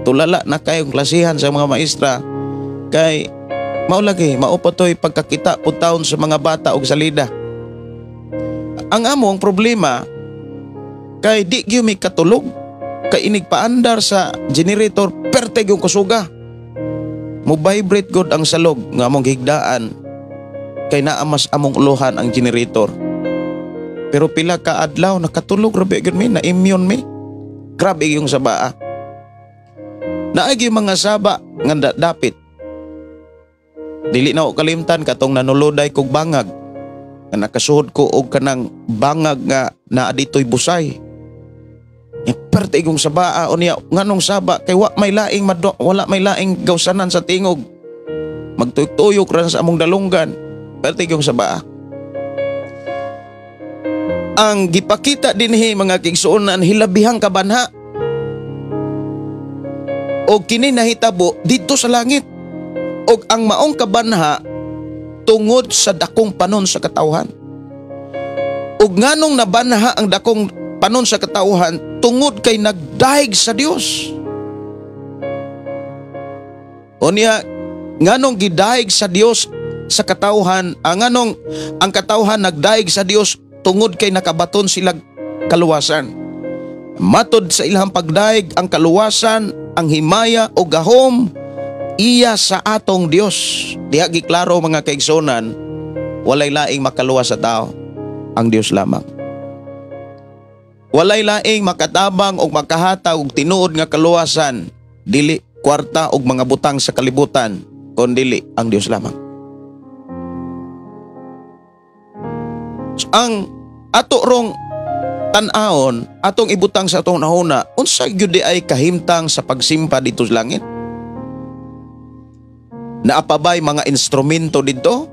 [SPEAKER 4] Tulala na kayong klasihan sa mga maestra kay maulagi maupa to'y pagkakita po taon sa mga bata og salida. Ang among problema kay di gyud mi katulog kay inig paandar sa generator perteg yung kusuga. Mo vibrate god ang salog nga among higdaan kay naamas among uluhan ang generator. Pero pila ka adlaw nakatulog rabi gyud mi, na immune mi. Grabe yung sabaa. Naay yung mga saba nga dapit. Dili na ako kalimtan katong nanuloday kog bangag. Nga nakasuhod ko og kanang bangag nga naa ditoy busay. pertigong sabaa o niya nganong saba kay wala may laing gawsanan sa tingog. Magtuyok-tuyok ran sa among dalunggan. Pertigong sabaa. Ang gipakita dinhi mga kaigsuonan hilabihang kabanha. O kini nahitabo dito sa langit. O ang maong kabanha tungod sa dakong panon sa katawhan. O nganong nabanha ang dakong panon sa katawhan tungod kay nagdaig sa Dios. O niya nganong gidaig sa Dios sa katawhan, ang katawhan nagdaig sa Dios tungod kay nakabaton sila kaluwasan. Matod sa ilhang pagdaig ang kaluwasan, ang himaya o gahom iya sa atong Dios. Diha giklaro mga kaigsonan, walay laing makaluwas sa tao, ang Dios lamang. Walay laing makatabang o makahatag og tinuod nga kaluwasan, dili kwarta og mga butang sa kalibutan, kundili ang Dios lamang. Ang ato rong tan-aon, atong ibutang sa atong nahuna, unsa gyud di ay kahimtang sa pagsimpa dito sa langit? Naapabay mga instrumento dito?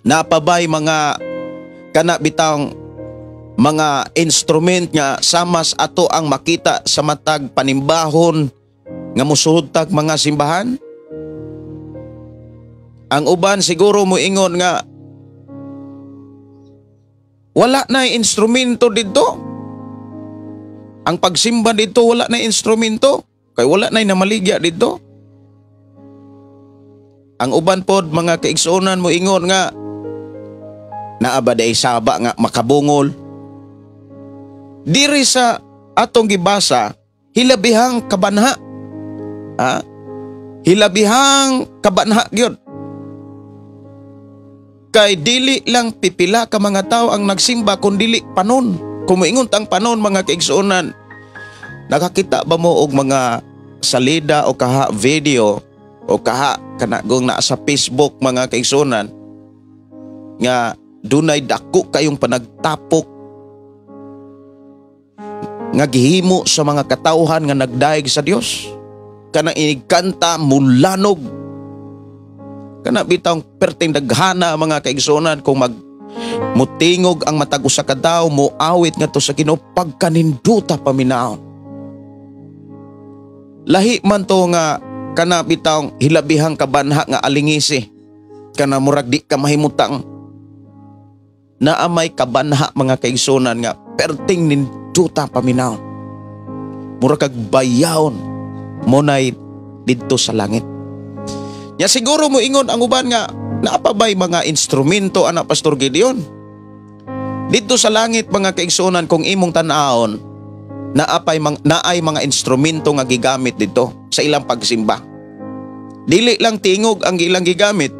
[SPEAKER 4] Naapabay mga kanabitang mga instrument nga samas ato ang makita sa matag panimbahon nga musuhutag mga simbahan? Ang uban siguro moingon nga wala na instrumento dito. Ang pagsimba dito wala na instrumento kay wala na namaligya dito. Ang uban pod mga kaigsuonan moingon nga naaba day saba nga makabungol. Diri sa atong gibasa hilabihang kabanha. Hilabihang kabanha gyud. Kay dili lang pipila ka mga tao ang nagsimba kundi panon. Kung moingon tang panon mga kaigsuonan, nakakita ba mo og mga salida o kaha video o kaha kanagong naa sa Facebook mga kaigsuonan nga dunay dako kayong panagtapok nga gihimo sa mga katawhan nga nagdaig sa Dios. Kanang inigkanta mulanog. Kana bitang perting daghana mga kaigsuonan kung mutingog ang matag usa ka tawo moawit ngadto sa Ginoo pagkaninduta paminaon. Lahi man to nga kana bitang hilabihang kabanha nga alingisi. Kana murag di ka mahimutang naamay kabanha mga kaigsuonan nga perting ninduta paminaon. Murag kag bayawon monay didto sa langit. Ya siguro mo ingon ang uban nga naapabay mga instrumento ana Pastor Gideon. Dito sa langit mga kaigsuonan kung imong tan-aon naay mga instrumento nga gigamit dito sa ilang pagsimba. Dili lang tingog ang ilang gigamit.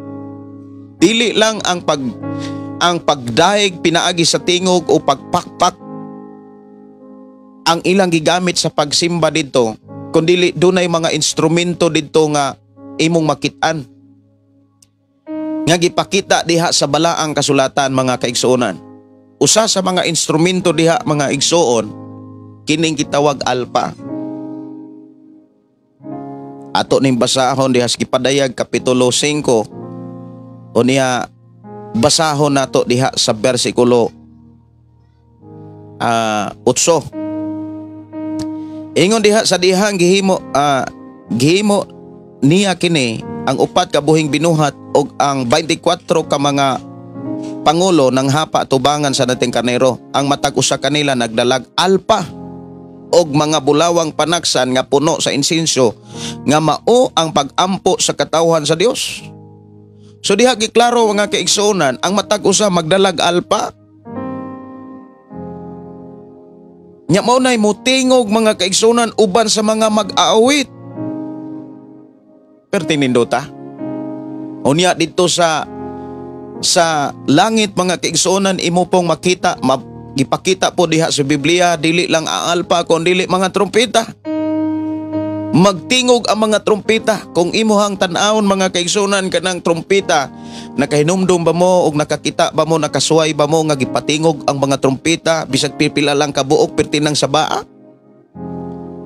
[SPEAKER 4] Dili lang ang pagdaig pinaagi sa tingog o pagpakpak ang ilang gigamit sa pagsimba dito, kundi dunay mga instrumento dito nga imong makitaan nga gipakita diha sa balaang kasulatan mga kaigsuonan. Usa sa mga instrumento diha mga igsuon kining gitawag alpa. Ato ning basahon diha sa Kipadayag kapitulo 5 o niya basahon nato diha sa bersikulo 8. Ingon diha sa dihang gihimo niya kini ang upat ka buhing binuhat og ang 24 ka mga pangulo ng hapa tubangan sa nating karnero. Ang matag usa kanila nagdalag alpa og mga bulawang panaksan nga puno sa insenso nga mao ang pag-ampo sa katawhan sa Dios. So diha giklaro mga kaigsuonan ang matag usa magdalag alpa. Nya mao nay mutingog mga kaigsuonan uban sa mga mag-aawit. Pertinindota. Unya dito sa langit mga kaigsuonan imo pong makita gipakita po diha sa Biblia dili lang ang alpa kundi mga trompeta. Magtingog ang mga trompeta. Kung imuhang tan-awon mga kaigsuonan kanang trompeta, nakahinumdum ba mo og nakakita ba mo nakasuway ba mo nga gipatingog ang mga trompeta bisag pipila lang ka buok pertinang sabaa?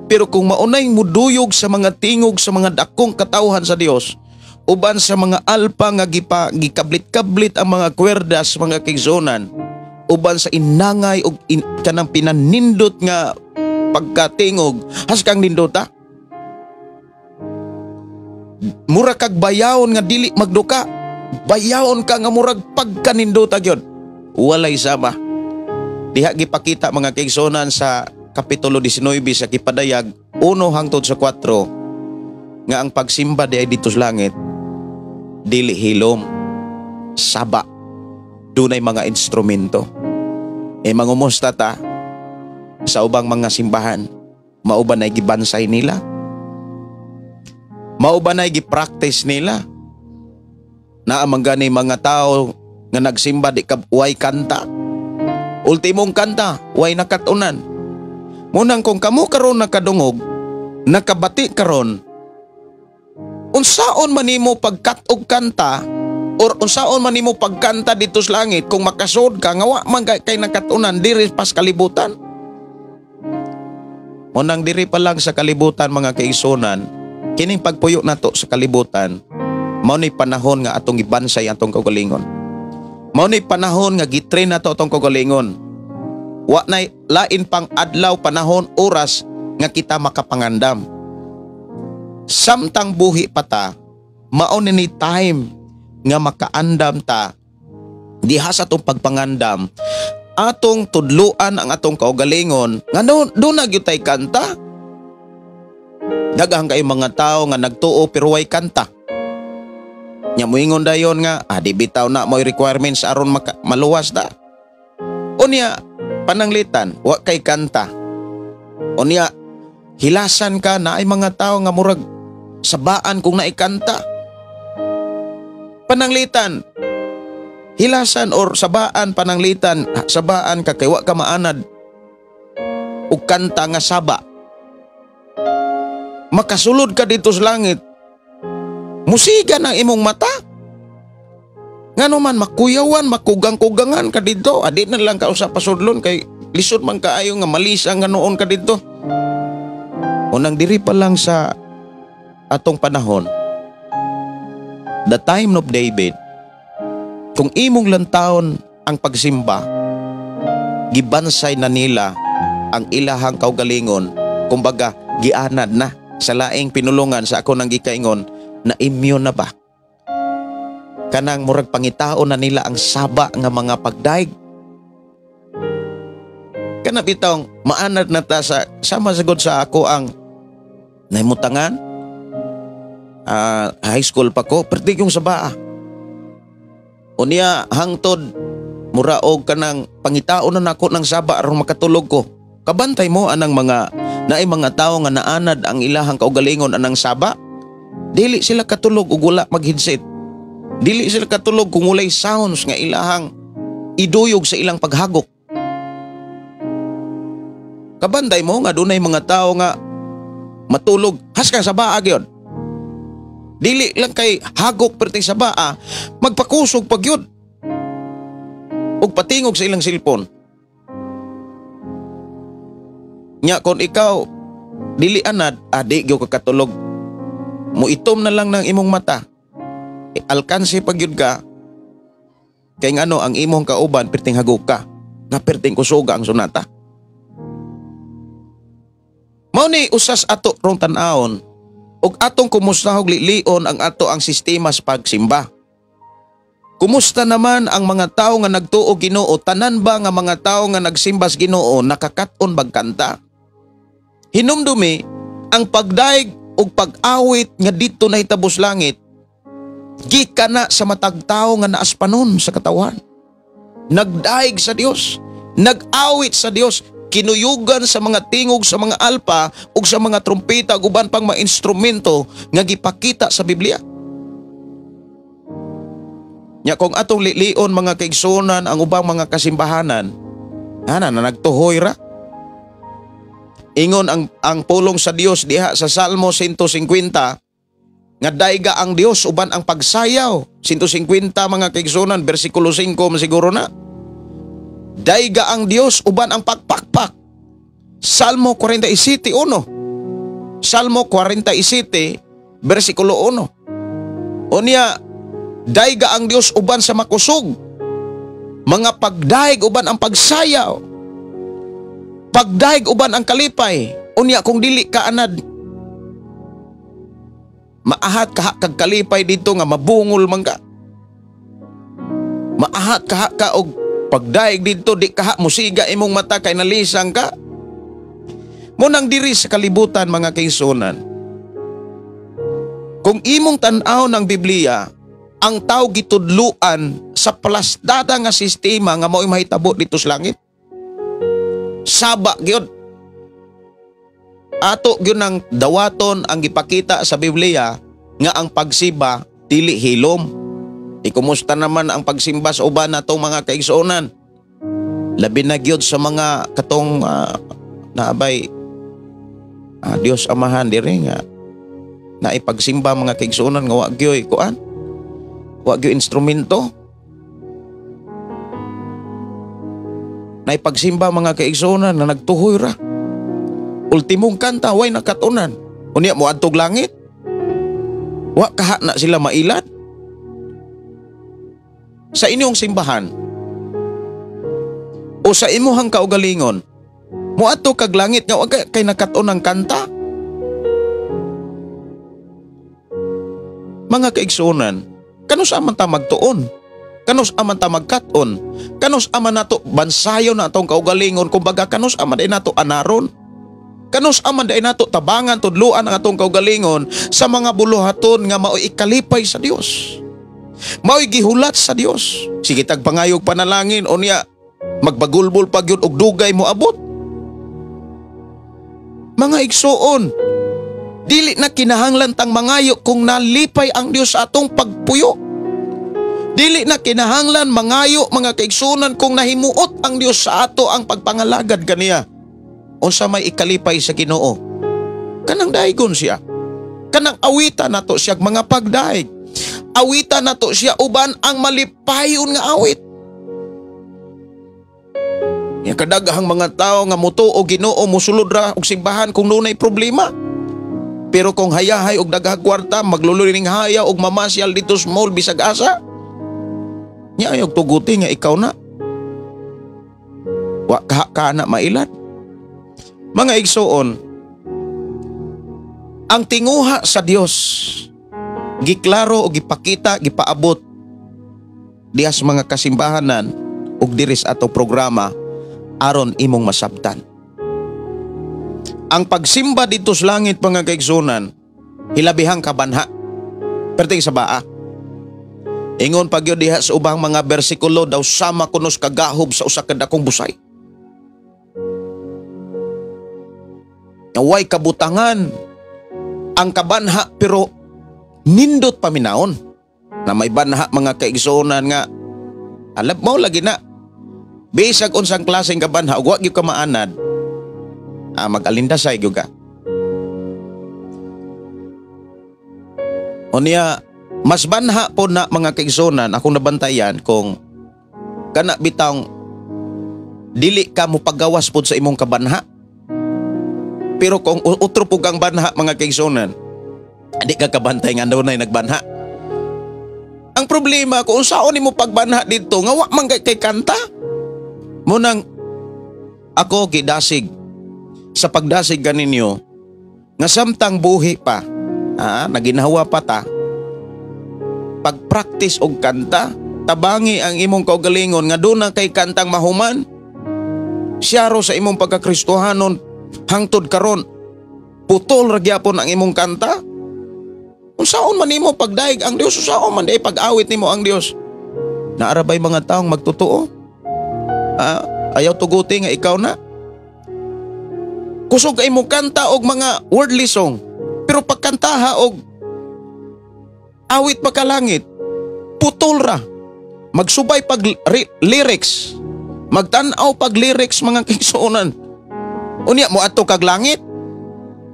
[SPEAKER 4] Pero kung maunay muduyog sa mga tingog sa mga dakong katawhan sa Dios, uban sa mga alpa nga gikablit-kablit ang mga kwerdas, mga kaigsunan, uban sa inangay o kanang pinanindot nga pagkatingog, has kang nindota. Mura kag bayawon nga dili magduka. Bayawon ka nga murag pagkanindota gyud. Walay sama. Diha gipakita mga kaigsunan sa Kapitulo 19 sa Kipadayag 1 hangtod sa 4 nga ang pagsimba di ay dito sa langit dili hilom, saba, dunay mga instrumento. Mangumusta ta sa ubang mga simbahan, mauban ay gibansay nila, mauban ay gipractice nila, na amang gani mga tao nga nagsimba di way kanta, ultimong kanta way nakatunan. Munang kung kamo karon nakadungog, nakabati karon, unsaon man nimo pagkat og kanta or unsaon man nimo pagkanta dito sa langit kung makasud ka nga wa man kay nakatunan diri pas kalibutan. Munang diri pa lang sa kalibutan mga kaigsunan, kining pagpuyo nato sa kalibutan, mao ni panahon nga atong gibansay atong kaugalingon. Mao ni panahon nga gitrain nato atong kaugalingon. Wa nay lain pang adlaw, panahon, oras nga kita makapangandam. Samtang buhi pa ta, mao ni time nga makaandam ta diha sa atong pagpangandam, atong tudluan ang atong kaugalingon nga do na gyud tay kanta. Daghang kay mga tawo nga nagtuo pero way kanta. Nya moingon dayon nga di bitaw na mo'y requirements aron maluwas ta. Unya pananglitan, wa kay kanta. Unya hilasan ka na ay mga tao nga murag sabaan kung naikanta. Pananglitan, hilasan or sabaan, pananglitan, sabaan ka kay wa ka maanad ug kanta nga saba. Makasulod ka dito sa langit, musiga ng imong mata. Ngano man makuyawan, makugang-kugangan ka dito. Adi na lang ka usa pasudlon kay lisod man kaayo nga malisa nga noon ka dito. Unang diri pa lang sa atong panahon, the time of David, kung imong lantawon ang pagsimba, gibansay na nila ang ilahang kaugalingon, kumbaga gianad na sa laing pinulungan sa ako nang gikaingon na immune na ba? Kanang murag pangitao na nila ang saba nga mga pagdaig. Kana bitong maanad na ta sa sama sagod sa ako ang naimutangan. High school pa ko, perti yung sabaa. Unya hangtod muraog kanang pangitao na nako ng saba aron makatulog ko. Kabantay mo anang mga naay mga tao nga naanad ang ilahang kaugalingon anang saba. Dili sila katulog ug wala mag-headset. Dili sila katulog kung walay sounds nga ilahang iduyog sa ilang paghagok. Kabantay mo nga dunay mga tao nga matulog haskan sa baa gyud. Dili lang kay hagok perti sa baa, magpakusog pag yun ug patingog sa ilang cellphone. Nya kon ikaw dili anad, di gyud ka katulog, muitom na lang ng imong mata, alkansi pag yun ka kay ngano ang imong kauban perting hagok ka nga perting kusuga ang sunata. Mao ni usas ato rong tan-awon ug atong kumusta og lion ang ato ang sistema sa pagsimba. Kumusta naman ang mga tao nga nagtuo Ginoo? Tanan ba nga mga tao nga nagsimbas Ginoo nakakat-on bagkanta? Hinumdumi ang pagdaig ug pag-awit nga dito nahitabos langit gikan na sa matag tawo nga naaspanon sa katawan. Nagdaig sa Dios, nag-awit sa Dios, kinuyugan sa mga tingog sa mga alpa ug sa mga trumpeta ug uban pang mga instrumento nga gipakita sa Biblia. Nya kung atong lilion mga kaigsunan ang ubang mga kasimbahanan, ana na nagtuhoy ra. Ingon ang pulong sa Dios diha sa Salmo 150 nga dayga ang Dios uban ang pagsayaw. 150 mga kaigsunan, bersikulo 5 masiguro na. Dayga ang Dios uban ang pagpakpak. Salmo 47:1. Salmo 47 versikulo 1. Unya, dayga ang Dios uban sa makusog, mga pagdaig uban ang pagsayaw, pagdaig uban ang kalipay. Unya, kung dili ka anad maahat kaha kag kalipay dito nga mabungol man ka, maahat kaha ka og pagdaig dito di kaha musiga imong mata kay nalisang ka. Munang diri sa kalibutan mga kaigsunan, kung imong tan-aw ng Biblia, ang tao gitudluan sa plasdada nga sistema nga mao'y mahitabo dito sa langit. Saba gyud. Ato gyud nang dawaton ang gipakita sa Biblia nga ang pagsiba dili hilom. Kumusta naman ang pagsimba sa uban natong mga kaigsunan? Labi na gyud sa mga katong naabay Dios Amahan diri nga naipagsimba mga kaigsunan nga wa gyoy kuan, wa gyoy instrumento. Naipagsimba mga kaigsunan na nagtuhoy ra. Ultimong kanta way nakatunan. Unya mo adtog langit. Wa kaha na sila mailad. Sa inyong simbahan o sa imuhang kaugalingon, muadto kag langit nga wa kay nakatuon ng kanta. Mga kaigsunan, kanus aman ta magtuon, kanus aman ta magkaton, kanus aman nato bansayo na atong kaugalingon, kumbaga kanus aman day nato anaron, kanus aman day nato tabangan tudluan ang atong kaugalingon sa mga buluhaton nga mao'y ikalipay sa Dios, mao'y gihulat sa Dios. Sige tagpangayog panalangin unya magbagulbol pa gyud og dugay mo abot. Mga igsuon, dili na kinahanglan tang mangayo kung nalipay ang Dios sa atong pagpuyo. Dili na kinahanglan mangayo mga kaigsunan kung nahimuot ang Dios sa ato ang pagpangalagad kaniya. Unsa may ikalipay sa Ginoo, kanang daigon siya, kanang awita nato siya mga pagdaig, awita nato siya uban ang malipayon nga awit. Nga kadagahang mga tao nga mutuo o Ginoo musulod ra og simbahan kung dunay problema. Pero kung hayahay og daghang kwarta, maglululing haya og mamasyal dito sa mall bisag asa, nya ayog tuguti nga ikaw na. Wa ka na mailad. Mga igsuon, ang tinguha sa Dios giklaro o gipakita, gipaabot dihas mga kasimbahanan ug diris ato programa aron imong masabtan. Ang pagsimba dito sa langit mga kaigsunan, hilabihang kabanha. Perting sa baa. Ingon pag yun diha sa ubang mga bersikulo daw sama kunos kagahob sa usa ka dakong busay. Naway kabutangan ang kabanha pero nindot paminaon na may banha mga kaigsunan nga alab mo lagi na bisag unsang klaseng kabanha ug wa gyud ka maanad, mag-alindasay gyud ka. Unya mas banha po na mga kaigsunan akong nabantayan kung kana bitang dili ka mo paggawas pod sa imong kabanha. Pero kung utro po kang banha mga kaigsunan, di ka kabantay nga daw na nagbanha. Ang problema kung saan ni mo pagbanha dito nga wa man kay kanta. Munang ako gidasig sa pagdasig ganinyo nga samtang buhi pa, naginawa pa ta, pag-practice og kanta, tabangi ang imong kaugalingon nga doon na kay kantang mahuman, siyaro sa imong pagkakristohanon hangtod karon, putol ra gyapon ang imong kanta. Unsaon man nimo pagdaig ang Dios, unsaon man day pag-awit nimo ang Dios. Naarabay mga taong magtotoo. Ayaw tuguti nga ikaw na. Kusog kay mo kanta og mga worldly song, pero pagkantaha og awit pagkalangit, putol ra. Magsubay pag lyrics, magtan-aw pag lyrics mga kaigsuonan. Unya mo ato kag langit.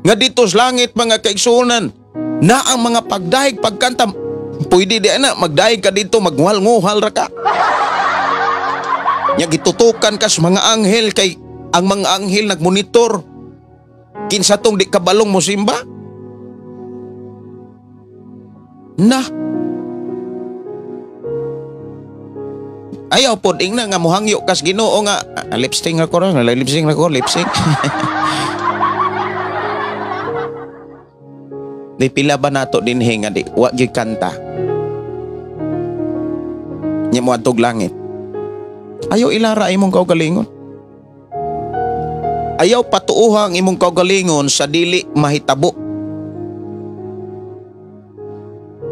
[SPEAKER 4] Nga dito sa langit mga kaigsuonan, na ang mga pagdaig pagkanta, pwede di na magdaig ka dito, magwal-nguhal ra ka. Nya gitutukan ka sa mga anghel kay ang mga anghel nagmonitor Kinsa tong di kabalong mo simba? Na. Ayaw po, na nga muhangyo kas Ginoo nga. Lipstick na ko rin. Lipstick. Di pila ba nato din nga di? Wag yung kanta. Nya mo atog langit. Ayaw ilara imong kaugalingon. Ayaw patuuhang imong kaugalingon sa dili mahitabo.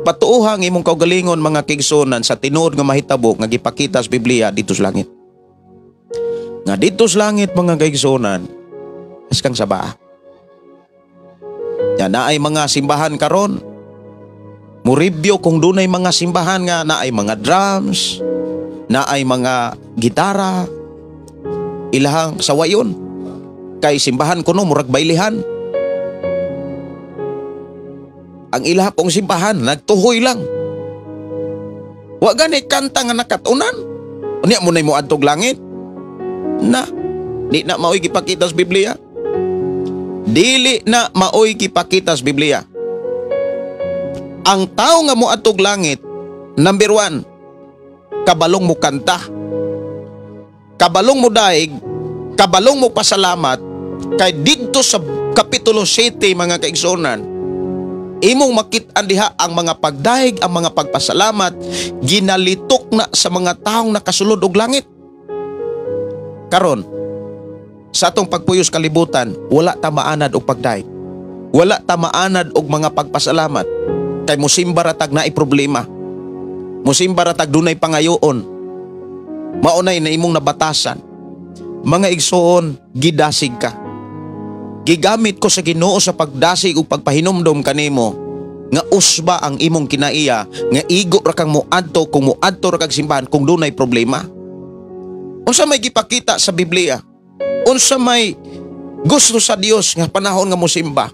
[SPEAKER 4] Patuuhang imong kaugalingon mga kigsunan sa tinuod nga mahitabo nga gipakita sa Biblia dito sa langit. Nga dito sa langit mga kigsunan, askang saba. Yan na ay mga simbahan karon. Mo-review kung dunay mga simbahan nga na ay mga drums, na ay mga gitara, ilahang sawayon. Kay simbahan kuno murag bailihan. Ang ilaha pong simbahan nagtuhoy lang. Wa gani kanta nga nakatunan. Unya mo nay mo adtog langit. Na di na maoy gipakita sa Biblia. Dili na maoy gipakita sa Biblia. Ang tao nga mo adtog langit, number 1, kabalong mo kanta. Kabalong mo daig, kabalong mo pasalamat. Kay didto sa Kapitulo 7 mga kaigsunan, imong makit-an diha ang mga pagdaig, ang mga pagpasalamat, ginalitok na sa mga taong nakasulod og langit. Karon, sa atong pagpuyos kalibutan, wala ta maanad og pagdaig. Wala ta maanad og mga pagpasalamat. Kay musimba ratag naay problema. Musimba ratag dunay pangayoon. Maunay na imong nabatasan. Mga igsoon, gidasig ka. Gigamit ko sa Ginoo sa pagdasig ug pagpahinomdom kanimo nga usba ang imong kinaiya nga igo ra kang moadto kung moadto ra kag simbahan kung dunay problema. Unsa may gipakita sa Biblia? Unsa may gusto sa Dios nga panahon nga mosimba?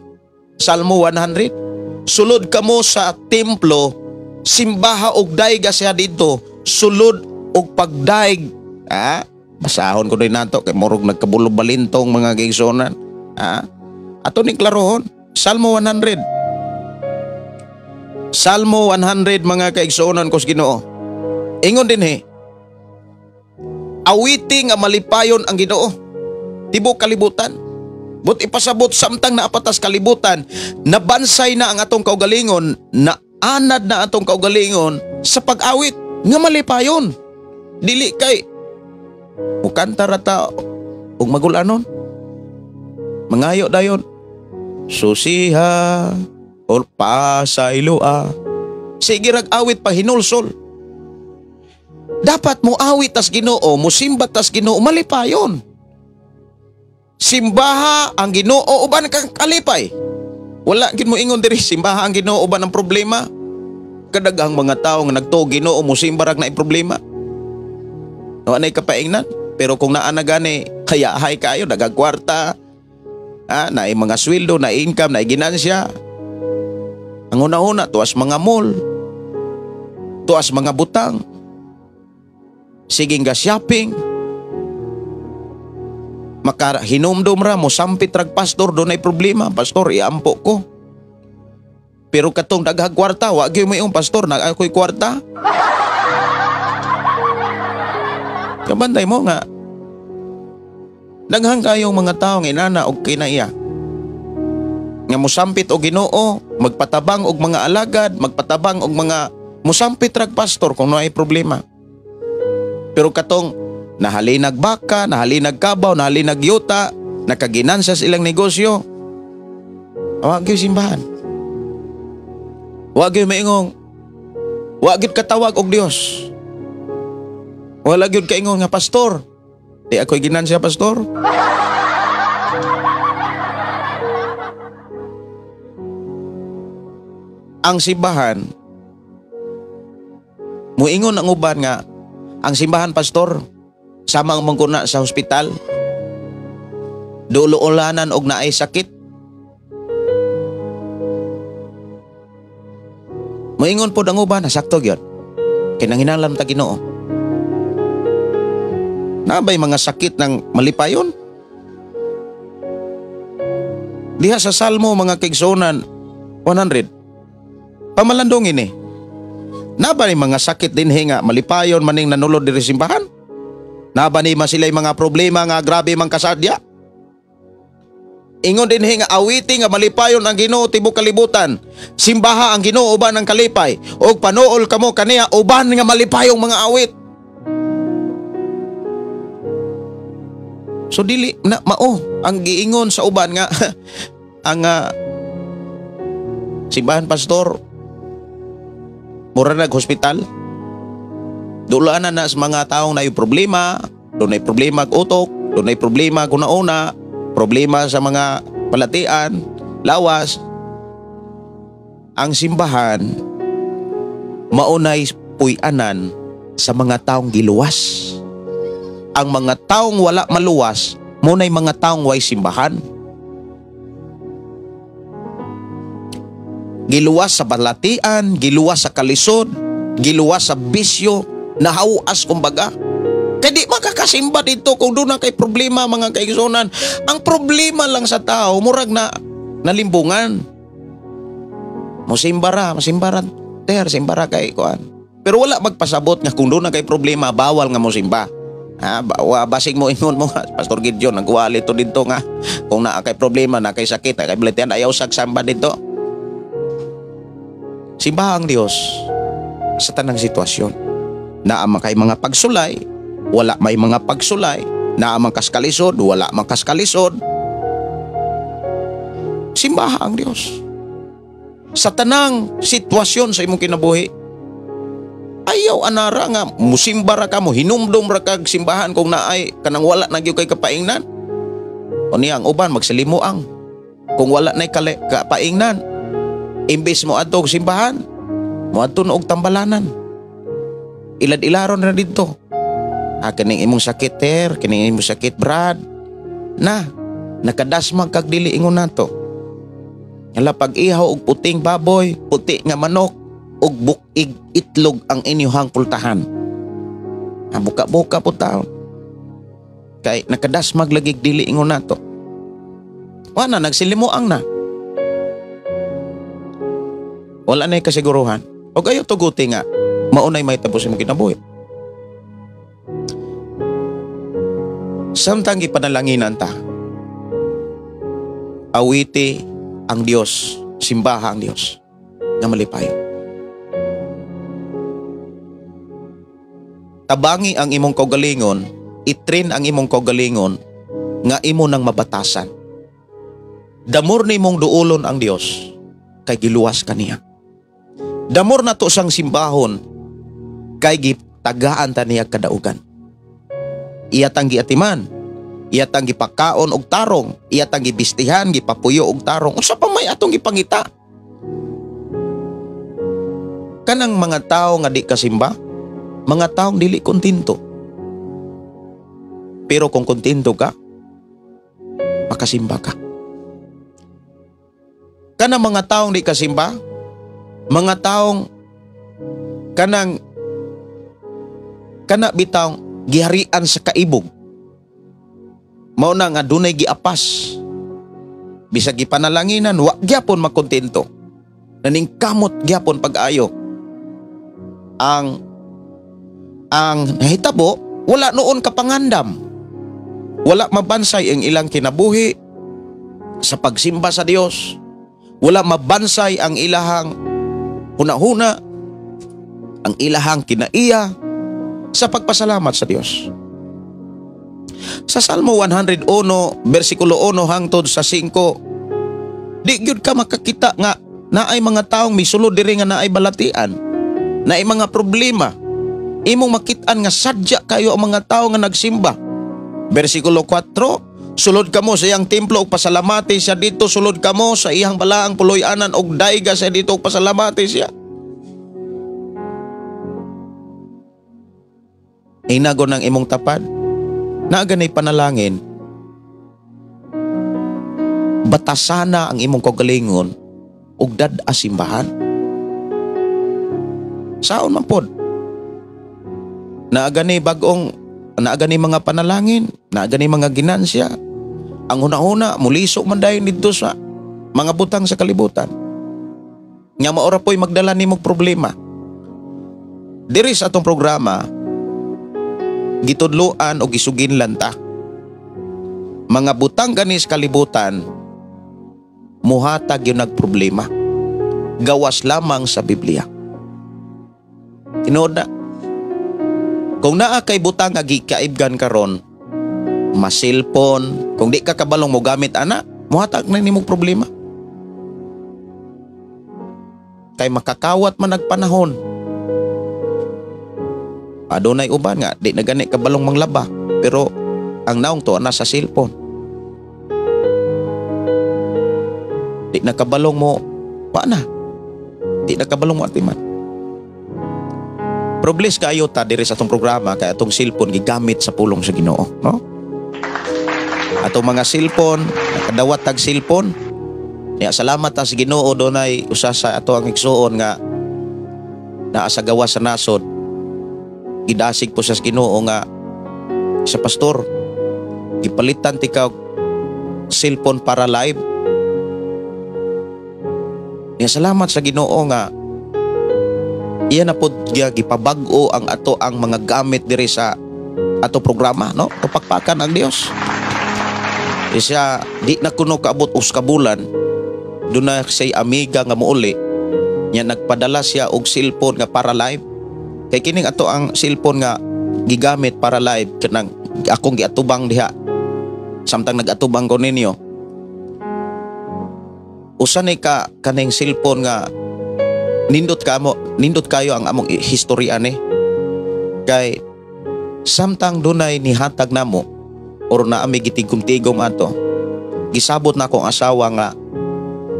[SPEAKER 4] Salmo 100. Sulod kamo sa templo, simbaha og daig siya dito, sulod og pagdaig. Basahon ko din nato kay morog nagkabulo balintong mga gigsonan. Ato ni klarohon, Salmo 100. Salmo 100 mga kaigsuonan ko sa Ginoo. Ingon din awiti nga malipayon ang Ginoo. Tibok kalibutan. But ipasabot samtang naapatas kalibutan, nabansay na ang atong kaugalingon, na anad na atong kaugalingon sa pag-awit nga malipayon. Dili kay mukanta rata ug magulanon. Mangayo dayon. Susiha or pasayloa. Sige rag awit pa hinulsol. Dapat mo awit tas Ginoo, mo simba tas Ginoo, malipayon. Simbaha ang Ginoo uban kang kalipay. Wala gid mo ingon diri simbaha ang Ginoo uban ang problema. Kadaghang mga tawo nga nagtuo Ginoo mo simba rag na problema. Wa nay kapaingnan, pero kung naa na gani kayahay kayo dagagkwarta. Na mga sweldo, na income, na ginansya. Ang una-una, tuwas mga mall, tuwas mga butang, siging ga shopping, hinumdum ra mo, sampit rag pastor, doon ay problema, pastor, iampo ko. Pero katong daghag kwarta, wag mo yung pastor, nag-ako'y kwarta. Kabantay mo nga, daghang kayong mga tao nga inana og kinaiya nga mosampit og Ginoo, magpatabang og mga alagad, magpatabang og mga mosampit rag pastor kung naay problema. Pero katong nahalinag baka, nahalinag kabaw, nahalinag yuta, nakaginansya sa ilang negosyo, wag gyud simbahan. Wag gyud maingong, wag gyud katawag og Dios. Wala gyud kaingon nga pastor. Di ako'y ginansya, pastor. Ang simbahan, muingon ang uban nga, ang simbahan, pastor, samang mangkuna sa hospital, dulo-ulanan og naay sakit. Muingon po ang uban, nasakto yun. Kinanginalam ta Ginoo. Nabay mga sakit ng malipayon? Diha sa Salmo mga kaigsunan 100. Pamalandong ini. Naba ni mga sakit din nga malipayon maning nanulod diri simbahan? Naba ni masilay mga problema nga grabe mang kasadya? Ingon din nga awiti nga malipayon ang Ginoo tibok kalibutan. Simbaha ang Ginoo uban ang kalipay. Og panuol kamo kaniya uban nga malipayong mga awit. So dili na mao ang giingon sa uban nga ang simbahan pastor mura nag-hospital. Dulaan na sa mga taong na yung problema, doon ay problema utok, doon ay problema kuna-una, problema sa mga palatian, lawas. Ang simbahan, maunay puy-anan sa mga taong giluwas. Ang mga taong wala maluwas, munay mga taong way simbahan. Giluwas sa balatian, giluwas sa kalisod, giluwas sa bisyo, nahawas kumbaga. Kaya di makakasimba dito kung doon na kay problema mga kaigsunan. Ang problema lang sa tao, murag na nalimbungan. Musimbara, simbara kay kuan. Pero wala magpasabot nga kung doon na kay problema, bawal nga musimba. Basig mo ingon mo nga, Pastor Gideon, nagwali to dito nga. Kung naa kay problema, na kay sakit, na kay balatian, ayaw sagsamba dito. Simbaha ang Diyos sa tanang sitwasyon. Naamang kay mga pagsulay, wala may mga pagsulay. Naamang kaskalisod, wala mang kaskalisod. Simbaha ang Diyos sa tanang sitwasyon sa imong kinabuhi. Ayaw anara nga musimbara ka mo, hinumdum ra kag simbahan kung naay kanang wala na gyud kay kapaingnan. O niya ang uban magsalimuang kung wala nay kapaingnan. Imbes mo adto og simbahan, mo adto og tambalanan. Ilad-ilaron na dito. Kining imong sakit ter, kining imong sakit brad. Nakadasmag kag dili ingon nato. Hala pag ihaw og puting baboy, puti nga manok, og bukig itlog ang inyong pultahan. Buka-buka po taon. Kay nakadasmag lagi dili ingon nato. Wala nagsilimuang na. Wala na kasiguruhan. O kayo tuguti nga, maunay may tapos yung kinabuhi. Samtang ipanalaginan ta, awiti ang Diyos, simbaha ang Diyos, na malipayo. Tabangi ang imong kaugalingon, itrin ang imong kaugalingon, nga imo nang mabatasan. Damor ni mong duulon ang Diyos, kay giluwas kaniya. Damor na to sang simbahon, kay gitagaan ta niya kadaugan. Iyatang giatiman, iyatang gipakaon og tarong, iyatang gibistihan, gipapuyo og tarong. Usa pa may atong gipangita. Kanang mga tao nga di kasimba, mga taong dili kontento. Pero kung kontento ka, makasimba ka. Kanang mga taong di kasimba, mga taong kana bitang giharian sa kaibog. Mao na nga dunay giapas. Bisag gipanalanginan, wa gyapon makontento. Naningkamot gyapon pag-ayo. Ang nahitabo, wala noon kapangandam. Wala mabansay ang ilang kinabuhi sa pagsimba sa Dios. Wala mabansay ang ilahang huna-huna, ang ilahang kinaiya sa pagpasalamat sa Diyos. Sa Salmo 101, versikulo 1 hangtod sa 5, di gyud ka makakita nga naay mga taong misulod diri nga naay balatian, naay mga problema. Imong makitaan nga sadya kayo ang mga tao nga nagsimba. Versikulo 4, sulod kamo sa iyang templo og pasalamati siya dito, sulod kamo sa iyang balaang puloy-anan og dayga siya dito og pasalamati siya. Inago ng imong tapad, naaganay panalangin, batasana ang imong kaugalingon ug dad-a simbahan. Saon man pod, naagani bagong, naagani mga panalangin, naagani mga ginansya. Ang una-una, muliso man dayon dito sa mga butang sa kalibutan. Nga maora po'y magdala nimong problema. Diri sa atong programa, gitudloan o gisugin lanta. Mga butang ganis kalibutan, muhatag yung nagproblema. Gawas lamang sa Biblia. Tinood na. Kung naa kay butang nga gikaibgan karon, masilpon, kung di ka kabalong mo gamit ana, muhatag na nimong problema. Kay makakawat man nagpanahon. Adunay uban nga di na gani kabalong manglaba, pero ang naong to ana sa cellphone. Di na kabalong mo paana. Di na kabalong mo atiman. Problem kayo ta diri sa atong programa kay atong cellphone gigamit sa pulong sa Ginoo, no? Atong mga cellphone, nakadawat tag cellphone. Niya salamat ta sa Ginoo dunay usa sa ato ang igsuon nga naa sa gawas sa nasod. Gidasig po sa Ginoo nga sa pastor gipalitan ti ka cellphone para live. Niya salamat sa Ginoo nga iya na po gipabag-o ang ato ang mga gamit diri sa ato programa, no? Tupakpakan ang Dios. Siya di na kuno kaabot uska bulan, doon na say amiga nga muuli, niya nagpadala siya og cellphone nga para live. Kay kining ato ang cellphone nga gigamit para live kanang akong giatubang diha. Samtang nagatubang ko ninyo. Usa ni ka kaning cellphone nga nindot kayo ang among historya ni. Kay samtang dunay nihatag namo or naami gitigom-tigom ato, gisabot na akong asawa nga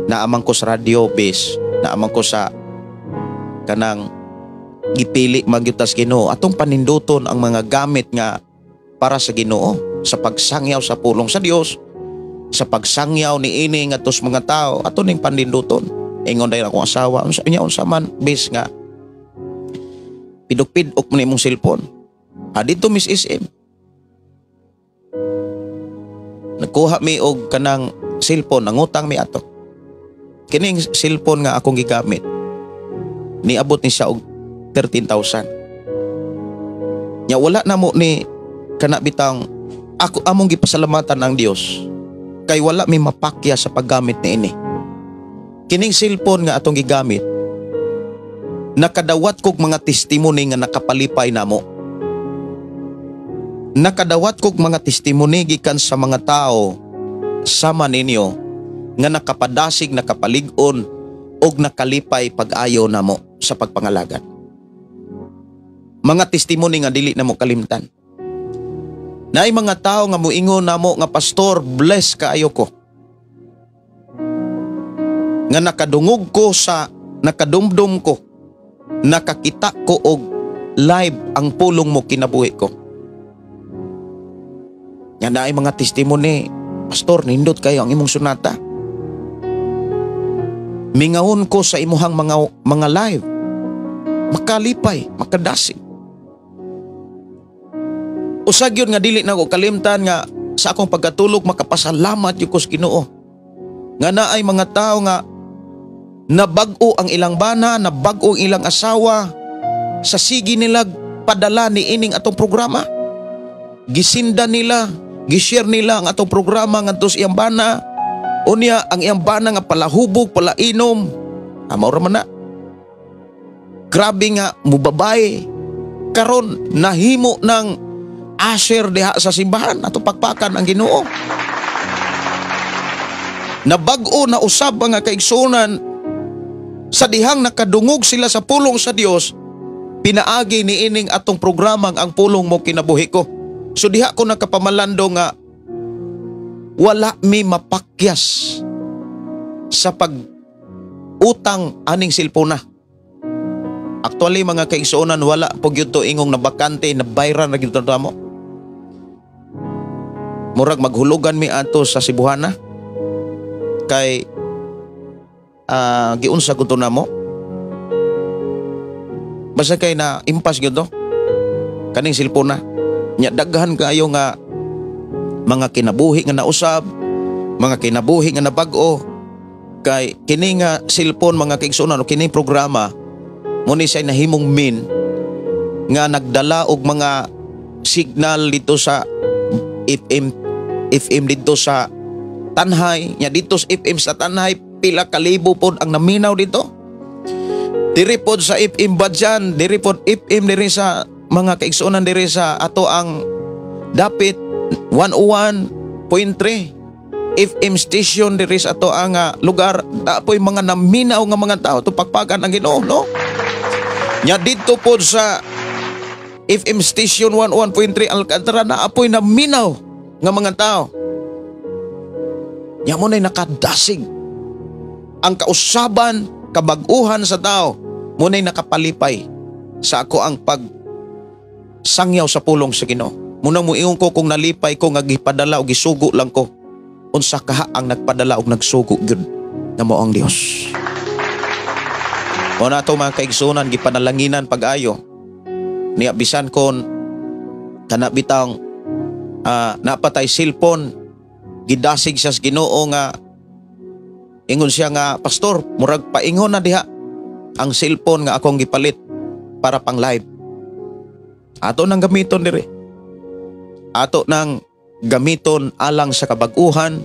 [SPEAKER 4] naamang ko sa radio base, naamang ko sa kanang gipili magyutas Ginoo atong paninduton ang mga gamit nga para sa Ginoo sa pagsangyaw sa pulong sa Dios, sa pagsangyaw ni ini nga tos mga tao ato ning paninduton. Ingon dahil akong asawa, unsa man base nga pidok-pidok mo na imong cellphone. Dito Miss SM. Nagkuha mi og kanang cellphone, nangutang mi ato. Kining cellphone nga akong gigamit, niabot ni siya og 13,000. Nya wala na mo ni kana bitang ako among gipasalamatan ang Dios kay wala mi mapakya sa paggamit ni ini. Kining cellphone nga atong gigamit, nakadawat kog mga testimony nga nakapalipay namo. Nakadawat kog mga testimony gikan sa mga tao sama ninyo nga nakapadasig, nakapalig-on og nakalipay pag-ayo namo sa pagpangalagan. Mga testimony nga dili namo kalimtan. Naay mga tao nga muingon namo nga pastor, bless kaayo ko. Nga nakadungog ko sa nakadumdum ko, nakakita ko og live ang pulong mo kinabuhi ko. Nga naay mga testimony, pastor, nindot kayo ang imong sunata. Mingawon ko sa imuhang mga live, makalipay, makadasig. Usag yun nga dili na ko kalimtan nga sa akong pagkatulog makapasalamat yung ko sa Ginoo. Nga naay mga tao nga nabag-o ang ilang bana, nabag-o ang ilang asawa sa sige nila padala ni ining atong programa. Gisinda nila, gishare nila ang atong programa ngadto sa iyang bana. Unya ang iyang bana nga palahubog, palainom. Mao ra man na. Grabe nga mubabay. Karon nahimo ng asher diha sa simbahan atong pakpakan ang Ginoo. Nabag-o na usab nga kaigsunan sa dihang nakadungog sila sa pulong sa Dios, pinaagi ni ining atong programang ang pulong mo kinabuhi ko. So diha ko nakapamalando nga wala mi mapakyas sa pag-utang aning silpona. Actually mga kaigsuonan, wala po gyud to ingong nabakante, nabayran na gyud to mo. Murag maghulugan mi ato sa Cebuana kay giunsa ko to na mo. Basta kay na impas gyud to kaning silpona. Nya daghan kayo nga mga kinabuhi nga nausab, mga kinabuhi nga nabag-o, Kay kini nga cellphone mga kaigsunan o kini programa muni siya nahimong min nga nagdala og mga signal dito sa FM dito sa Tanhay, nya dito sa FM sa Tanhay pila ka libo pod ang naminaw dito. Diri pod sa FM Badyan, diri pod FM diri sa mga kaigsunan diri sa ato ang dapit 101.3 FM station diri sa ato ang lugar. Dapoy mga naminaw nga mga tao to pagpagan ang Ginoo, no? Nya dito pod sa FM station 101.3 Alcantara na apoy naminaw nga mga tao. Nya mo na'y nakadasig ang kausaban, kabag-uhan sa tao. Mo na'y nakapalipay sa ako ang pagsangyaw sa pulong sa Ginoo. Muna mo iyon ko kung nalipay ko nga gipadala o gisugo lang ko. Unsa kaha ang nagpadala og nagsugo gyud na mao ang Dios. Mo na to mga kaigsunan gipanalanginan pag-ayo. Niya bisan kon kana bitang napatay cellphone gidasig siya sa Ginoo nga ingon siya nga pastor murag paingon na diha ang cellphone nga akong gipalit para pang live. Ato nang gamiton dire. Ato nang gamiton alang sa kabag-uhan,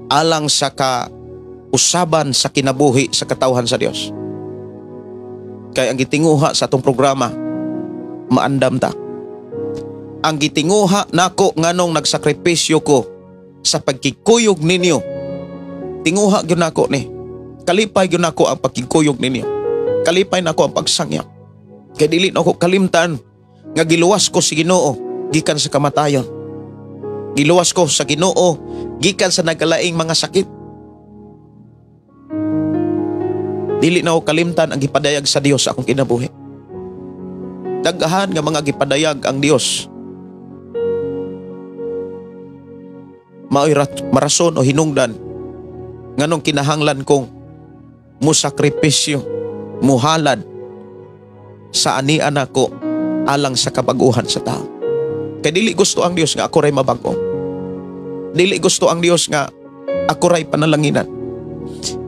[SPEAKER 4] alang sa kausaban sa kinabuhi sa katawhan sa Dios. Kay ang gitinguha sa atong programa maandam ta. Ang gitinguha nako nganong nagsakripisyo ko sa pagkikuyog ninyo. Tinguha gyud nako ni. Kalipay gyud nako ang pagkikuyog ninyo. Kalipay nako ang pagsangyaw. Kay dili nako kalimtan nga giluwas ko si Ginoo gikan sa kamatayon. Giluwas ko sa Ginoo gikan sa nagkalaing mga sakit. Dili na ako kalimtan ang gipadayag sa Dios sa akong kinabuhi. Daghan nga mga gipadayag ang Dios. Mao'y marason o hinungdan nganong kinahanglan kong musakripisyo, muhalad sa anian ako alang sa kabaguhan sa tao. Kay dili gusto ang Dios nga ako ray mabago. Dili gusto ang Dios nga ako ray panalanginan.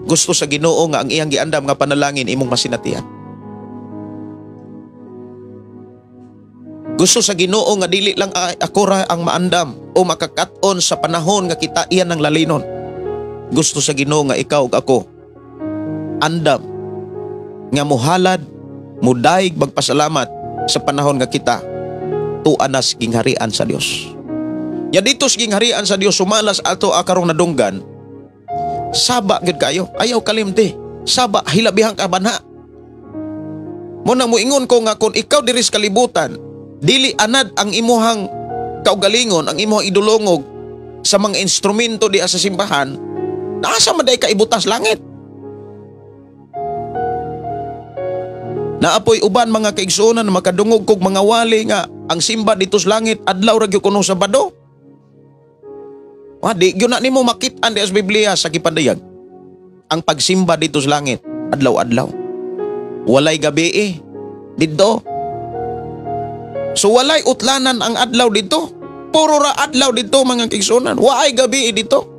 [SPEAKER 4] Gusto sa Ginoo nga ang iyang giandam nga panalangin imong masinatian. Gusto sa Ginoo nga dili lang ako ra ang maandam o makakat-on sa panahon nga kita iyan ng lalinon. Gusto sa Ginoo nga ikaw ug ako andam nga muhalad, mudaig magpasalamat sa panahon nga kita tuanas gingharian sa Dios. Ya dito sa gingharian sa Dios sumalas ato akarong nadunggan. Saba gid kayo, ayaw kalimti. Saba hilabihang ka banha. Muna mo ingon ko nga kung ikaw diri sa kalibutan, dili anad ang imuhang kaugalingon, ang imuhang idulongog sa mga instrumento di sa simbahan, naasa man day ka ibutas langit. Naapoy uban mga kaigsuonan na makadungog kog mga wali nga ang simba dito sa langit adlaw ra gyud kuno sa Sabado. Di gyud na nimo makit-an di sa Biblia sa gipadayag. Ang pagsimba dito sa langit adlaw-adlaw. Walay gabi dito. So walay utlanan ang adlaw dito. Puro ra adlaw dito mga kaigsuonan. Waay gabi dito.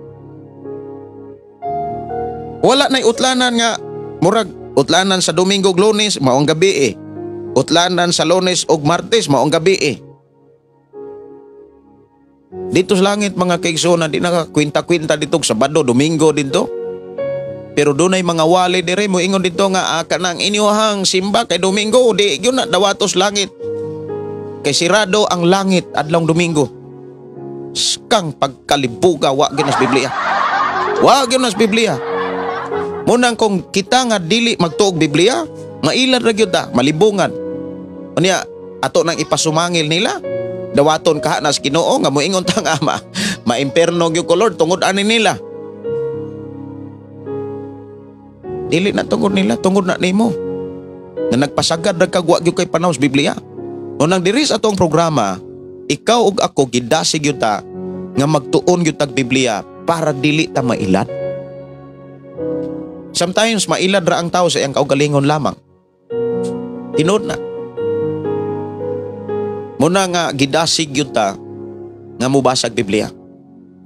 [SPEAKER 4] Wala nay utlanan nga murag utlanan sa Domingo ug Lunes maong gabi Utlanan sa Lunes ug Martes maong gabi Dito sa langit mga kaigsuonan di nakakwinta-kwinta dito Sabado, Domingo dito. Pero dunay mga wali dire mo ingon dito nga kanang inyuhang simba kay Domingo di gyud na dawatos langit. Kay sirado ang langit adlong Domingo. Kang pagkalibuga wa gyud nas Biblia. Wa gyud nas Biblia. Munang kung kita nga dili magtuog Biblia, mailad ra gyud ta, malibungan. Unya ato nang ipasumangil nila. Dawaton kaha nas Ginoo nga moingon ta nga maimperno gyud ko Lord tungod ani nila. Dili na tungod nila, tungod na nimo. Na nagpasagad ra kag wa gyud kay panaw sa Biblia. Unang diri sa atong programa, ikaw ug ako gidasig gyud ta nga magtuon gyud tag Biblia para dili ta mailad. Sometimes mailad ra ang tao sa iyang kaugalingon lamang. Tinuod na. Muna nga gidasig yun ta nga mubasag Biblia.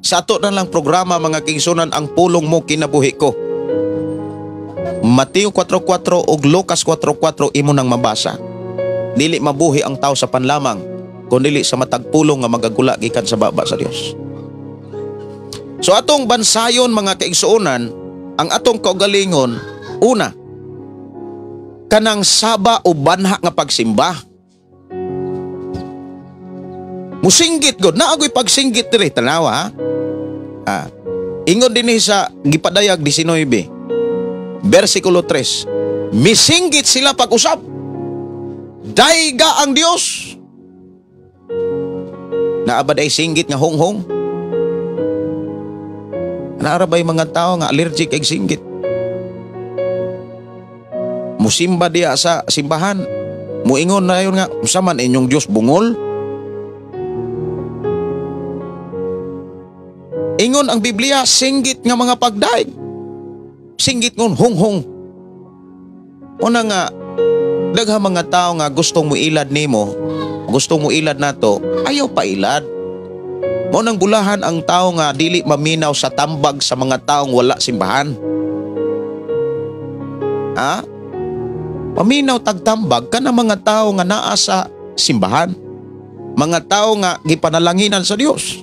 [SPEAKER 4] Sa ato na lang programa mga kaigsuonan ang pulong mo kinabuhi ko. Mateo 4:4 ug Lucas 4:4 imo nang mabasa. Dili mabuhi ang tao sa panlamang, kundi sa matag pulong nga magagula gikan sa baba sa Dios. So atong bansayon mga kaigsuonan, ang atong kaugalingon, una, kanang saba o banha nga pagsimba. Musinggit god, naagoy pagsinggit diri, tanawa ha. Ingon dinhi sa gipadayag 19, versikulo 3, misinggit sila pag-usap. Dayga ang Dios. Naabad ay singgit nga honghong. Naarabay mga tao nga allergic kay singgit. Musimba diya sa simbahan. Muingon na yun nga, usaman inyong Diyos bungol. Ingon ang Biblia, singgit nga mga pagdaig. Singgit ngon honghong. Una nga, daghang mga tao nga gustong mo ilad nimo, gustong mo ilad nato, ayaw pa ilad. Mo nang bulahan ang tao nga dili maminaw sa tambag sa mga taong wala simbahan. Ha? Maminaw tagtambag ka ng mga tao nga naa sa simbahan. Mga tao nga gipanalanginan sa Dios.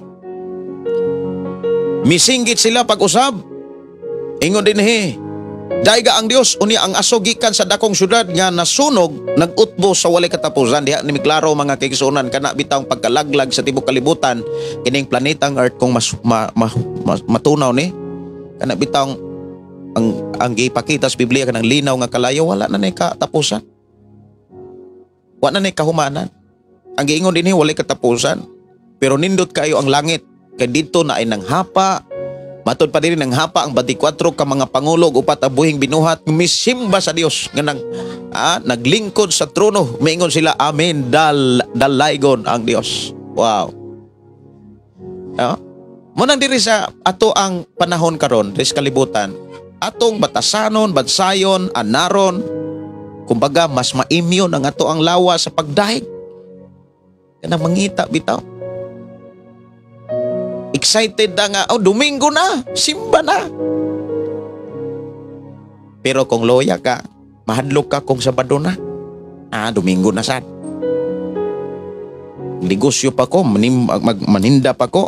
[SPEAKER 4] Misinggit sila pag-usab. Ingon dinhi, dayga ang Dios, unya ang aso gikan sa dakong syudad nga nasunog, nag-utbo sa walay katapusan. Diha ni klaro mga kaigsuonan kana bitang pagkalaglag sa tibok kalibutan kining planetang Earth kung matunaw ni. Kana bitang ang gipakita sa Biblia kanang linaw nga kalayo, wala na nay katapusan. Wala na nay kahumanan. Ang giingon dinhi walay katapusan. Pero nindot kayo ang langit. Kay dito na ay nang hapa. Matod pa din ng hapa ang 24 ka mga pangulo ug upat abuhing binuhat misimba sa Dios nga naglingkod sa trono. Maingon sila, amen, dalaygon ang Dios. Wow. Munang diri sa ato ang panahon karon, sa kalibutan, atong batasanon, bansayon, anaron, kumbaga mas maimyon ang ato ang lawa sa pagdahig. Kanang mangita bitaw. Excited na nga, Domingo na, simba na. Pero kung loya ka, mahadlok ka kung Sabado na, Domingo na sad. Negosyo pa ko, maninda pa ko.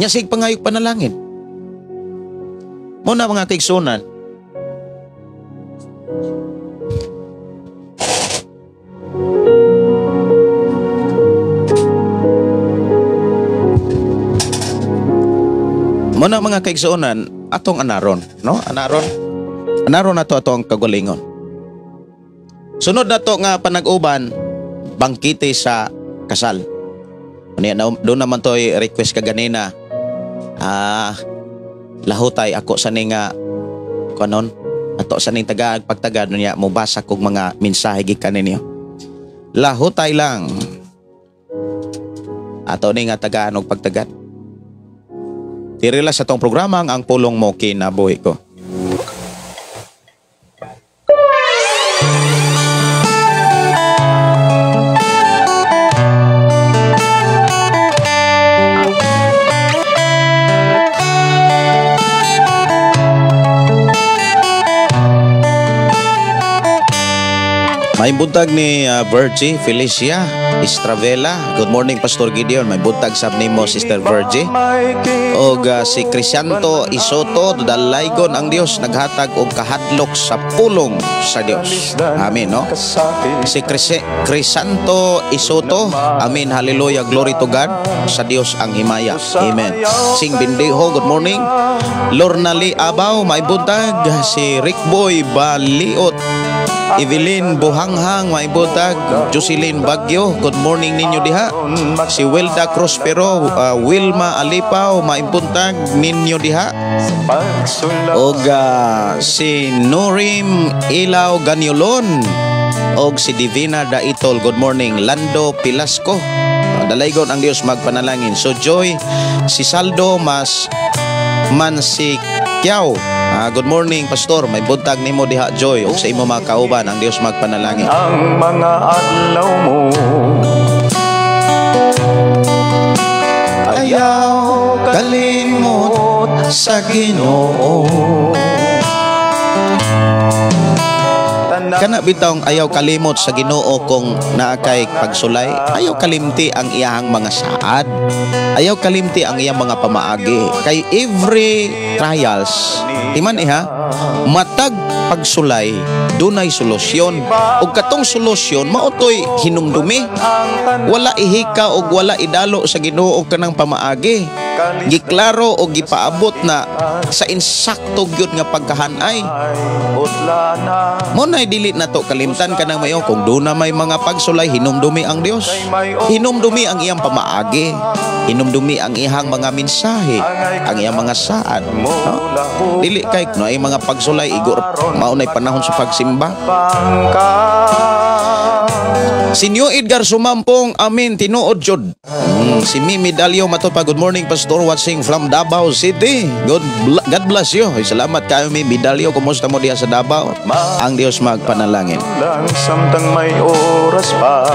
[SPEAKER 4] Nyasig pangayog panalangin. Muna mga kaigsuonan, muna mga kaigsuonan, atong anaron, no? Anaron nato atong kagalingon. Sunod nato nga panag-uban, bangkite sa kasal. Doon naman to'y request ka ganina. Lahutay ako sa ning kanon, ato sa ning tagaag pagtagad niya mo basa kog mga mensahe gikan ninyo. Lahutay lang. Ato ning tagaan og pagtagad. Tirila sa tong programa ang pulong mo kinabuhi ko. May buntag ni Virgie Felicia Estravela. Good morning, Pastor Gideon. May buntag sab nimo, Sister Virgie. Og si Crisanto Isoto, dalaygon ang Dios naghatag og kahadlok sa pulong sa Dios. Amen, no? Si Crisanto Isoto, amen, hallelujah, glory to God. Sa Dios ang himaya. Amen. Sing Bindeho, good morning. Lornali Abaw, may buntag. Si Rick Boy Baliot, Evelyn Buhanghang, may buntag. Jocelyn Bagyo, good morning ninyo diha. Si Wilda Prospero, Wilma Alipaw, may buntag ninyo diha. Og si Norim Ilaw Ganyolon, og si Divina Daitol, good morning. Lando Pilasco, dalaygon ang Dios magpanalangin. So Joy si Saldo Mansikyaw, good morning, Pastor. May buntag nimo diha, Joy, ug sa imo mga kauban ang Dios magpanalangin.
[SPEAKER 2] Ang mga adlaw mo
[SPEAKER 4] ayaw kalimot sa Ginoo. kana bitong ayaw kalimot sa Ginoo kung naakay pagsulay, ayaw kalimti ang iyang mga saad, ayaw kalimti ang iyang mga pamaagi. Kay every trials, timan matag pagsulay dunay solusyon, ug katong solusyon maotoy hinumdumi, wala ihika ug wala idalo sa Ginoo kanang pamaagi, giklaro o gipaabot na sa insakto gyud nga pagkahanay. Mo nay dili nato kalimtan kanang mayo kung doon na may mga pagsulay, hinumdumi ang Dios, hinumdumi ang iyang pamaagi, hinumdumi ang iyang mga mensahe, ang iyang mga saad, no? Dili kay no ay mga pagsulay igor mao nay panahon sa pagsimba. Si New Edgar Sumampong, amin, tinuod jud. Si Mimi Dalio Matopa, good morning Pastor, watching from Davao City. God bless you. Salamat kayo Mimi Dalio. Kumusta mo diha sa Davao? Ang Dios magpanalangin.
[SPEAKER 2] Samtang may oras pa.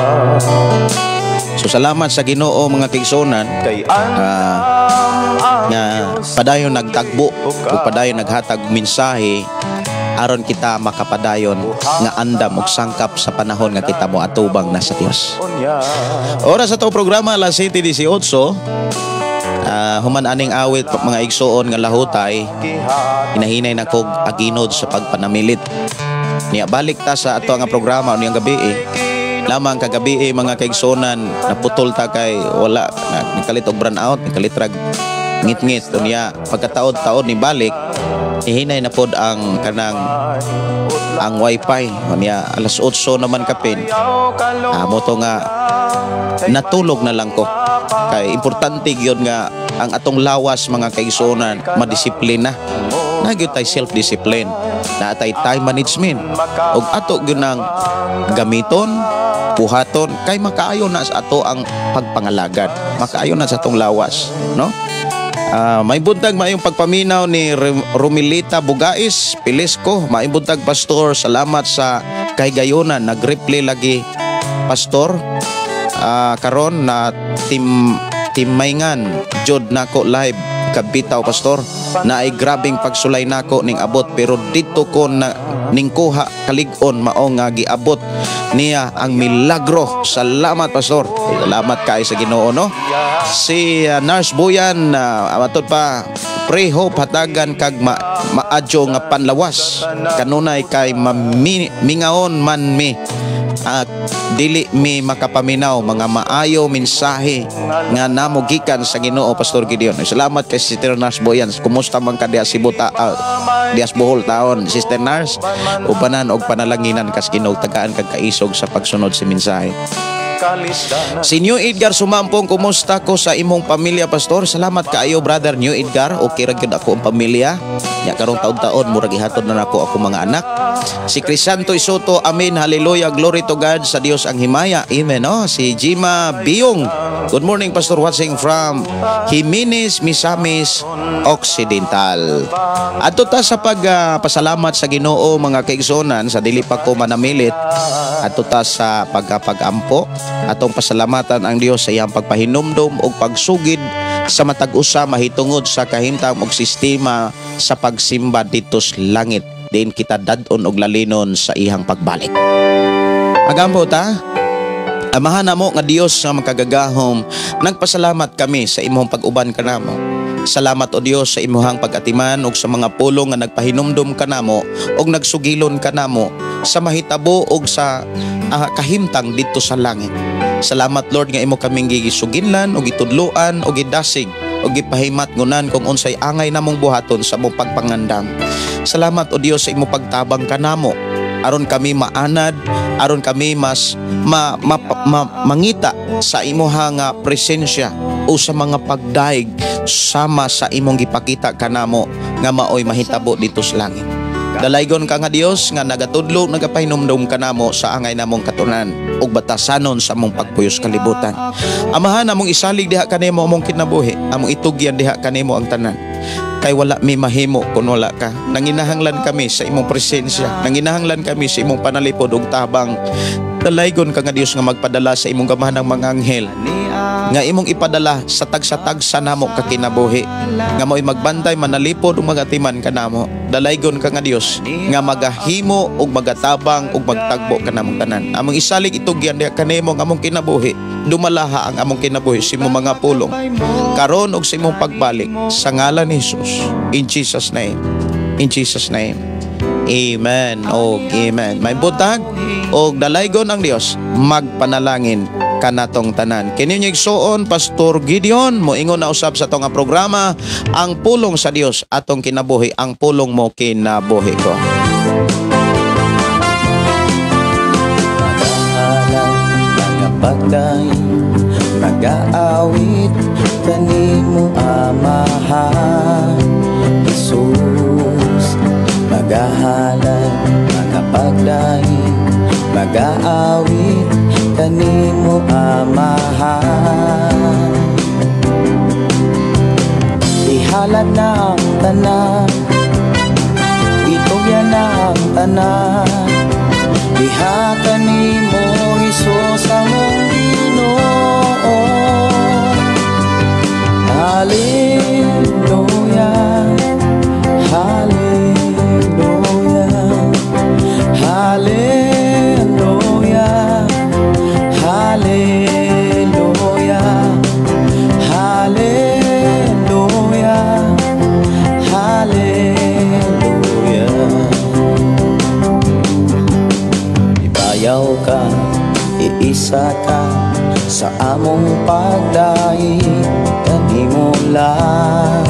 [SPEAKER 4] So salamat sa Ginoo mga kigsunan nga padayon nagtagbo o padayon naghatag mensahe aron kita makapadayon nga andam ug sangkap sa panahon nga kita mo atubang na sa Dios. Oras sa to programa alas 7:18. Human aning awit mga igsuon nga lahutay, hinahinay na kog aginod sa pagpanamilit. Niya balik ta sa ato nga programa niyang gabi lamang kagabi mga kaigsunan naputol ta kay wala nikalit og burnout, nikalitrag ngit-ngit unya pagkataod-taod ni balik ihinay na pod ang kanang ang wifi unya alas 8 naman kapin mo to nga natulog na lang ko kay importante gyud nga ang atong lawas mga kaigsunan madisiplina na gyud tay self-discipline na tay time management ug ato gyud nang gamiton buhaton kay makaayo na sa ato ang pagpangalagad, makaayo na sa atong lawas, no? May buntag maayong pagpaminaw ni Romilita Bugais Pilisco. Maayong buntag Pastor, salamat sa kahigayonan, nag-replay lagi Pastor. Karon na timayngan jud nako live kabitaw Pastor na ay grabing pagsulay nako ning abot pero dito ko na ning kuha kalig-on mao nga giabot niya ang milagro. Salamat Pastor, salamat kay sa Ginoo, no? Si Nurse Boyan matod pa pray hope hatagan kag maadyo nga panlawas kanunay kay mingaon man mi dili mi makapaminaw mga maayo mensahe nga namo gikan sa Ginoo Pastor Gideon. Salamat kay Sister Nurse Boyan. Kumusta man ka diha Sibuta dias Bohol taon Sister Nurse, ubanan og panalanginan kas Ginoo tagaan kag kaisog sa pagsunod sa mensahe. Si New Edgar Sumampong, kumusta ko sa imong pamilya Pastor? Salamat kaayo Brother New Edgar, okay ra gyud ako ang pamilya nya karong taon-taon murag gihatod na nako ako mga anak. Si Crisanto Isoto, amen, hallelujah, glory to God, sa Dios ang himaya, amen, no? Si Jima Biong, good morning Pastor, watching from Jimenez, Misamis Occidental. Adto ta sa pagpasalamat sa Ginoo mga kaigsonan sa dili pa ko manamilit, adto ta sa pagpagampo atong pasalamatan ang Dios sa iyang pagpahinumdom ug pagsugid sa matag usa mahitungod sa kahimtang og sistema sa pagsimba dito sa langit, din kita dadon og lalinon sa iyang pagbalik. Agampo ta, amahan namo nga Dios nga makagagahom, nagpasalamat kami sa imong pag-uban kanamo. Salamat o Dios sa imuhang pag-atiman ug sa mga pulong nga nagpahinumdom kanamo ug nagsugilon kanamo sa mahitabo ug sa kahimtang dito sa langit. Salamat Lord nga imo kaming gisuginlan ug gitudloan ug gidasig ug gipahimat ngunan kung unsay angay namong buhaton sa mong pagpangandam. Salamat o Dios sa imo pagtabang kanamo aron kami maanad, aron kami mas mangita sa imuhang presensya o sa mga pagdaig sama sa imong gipakita kanamo nga maoy mahitabo dito sa langit. Dalaygon ka nga Dios nga nagatudlo nagapahinumdom kanamo sa angay namong katunan ug batasanon sa among pagpuyos kalibutan. Amahan among isalig diha kanimo among kinabuhi, among itugyan diha kanimo ang tanan. Kay wala mi mahimo kung wala ka. Nanginahanglan kami sa imong presensya, nanginahanglan kami sa imong panalipod ug tabang Dalaygon ka nga Dios nga magpadala sa imong gamahanang mga anghel nga imong ipadala sa tagsa-tagsa namo ka kinabuhi nga mo'y magbantay manalipod ug magatiman kanamo. Dalaygon ka nga Dios nga magahimo ug magatabang ug magtagbo kanamong tanan. Among isalig itugyan diha kanimo nga among kinabuhi. Dumalaha ang among kinabuhi sa imong mga pulong karon ug sa imong pagbalik sa ngalan ni Jesus. In Jesus name. In Jesus name. Amen. O amen. May butag o dalaygon ang Dios magpanalangin kanatong tanan. Kini igsuon Pastor Gideon moingon na usab sa tong programa ang pulong sa Dios atong kinabuhi, ang pulong mo kinabuhi ko.
[SPEAKER 3] Pagday nag-aawit kanimo amahan Jesus, magahalan magapagday mag-aawit kanimo amahan. Ihalad na ang tanan, itugyan na ang tanan, diha kanimo Jesus among Ginoo. Hallelujah, hallelujah, hallelujah, hallelujah, hallelujah, hallelujah. Ibayaw ka, iisa ka sa among pagdaig kanimo lang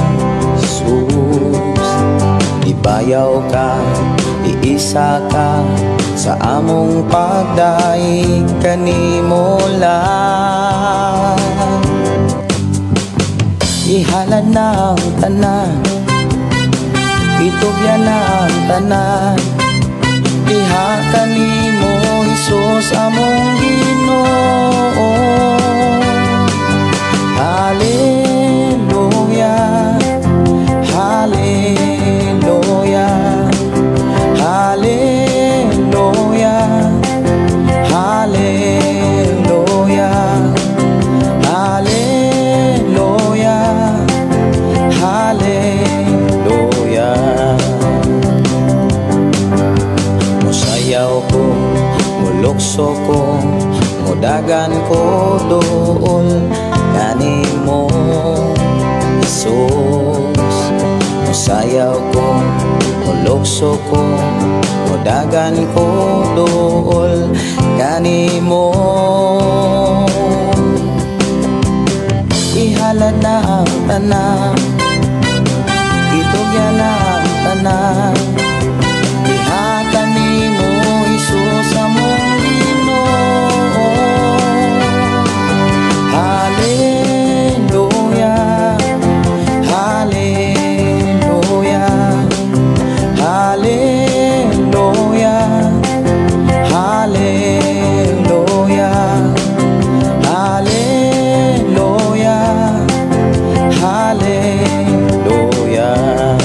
[SPEAKER 3] Jesus. Ibayaw ka, iisa ka sa among pagdaig kanimo lang. Ihalad na ang tanan, itugyan na ang tanan, diha kanimo Jesus among Ginoo. Hallelujah, hallelujah, hallelujah, hallelujah, hallelujah, hallelujah. Musayaw ko, mulukso ko, mudagan ko doon kanimo Jesus. Musayaw ko, mulukso ko, mudagan ko doon kanimo. Ihalad na ang tanan, itugyan na ang tanan, diha kanimo Jesus among Ginoo. Hallelujah, hallelujah, hallelujah, hallelujah, hallelujah, hallelujah,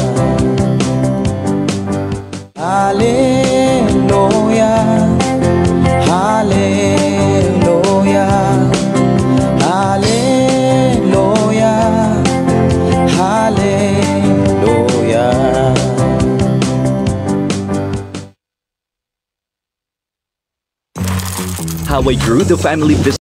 [SPEAKER 3] hallelujah, hallelujah, hallelujah, hallelujah.
[SPEAKER 5] How I grew the family business.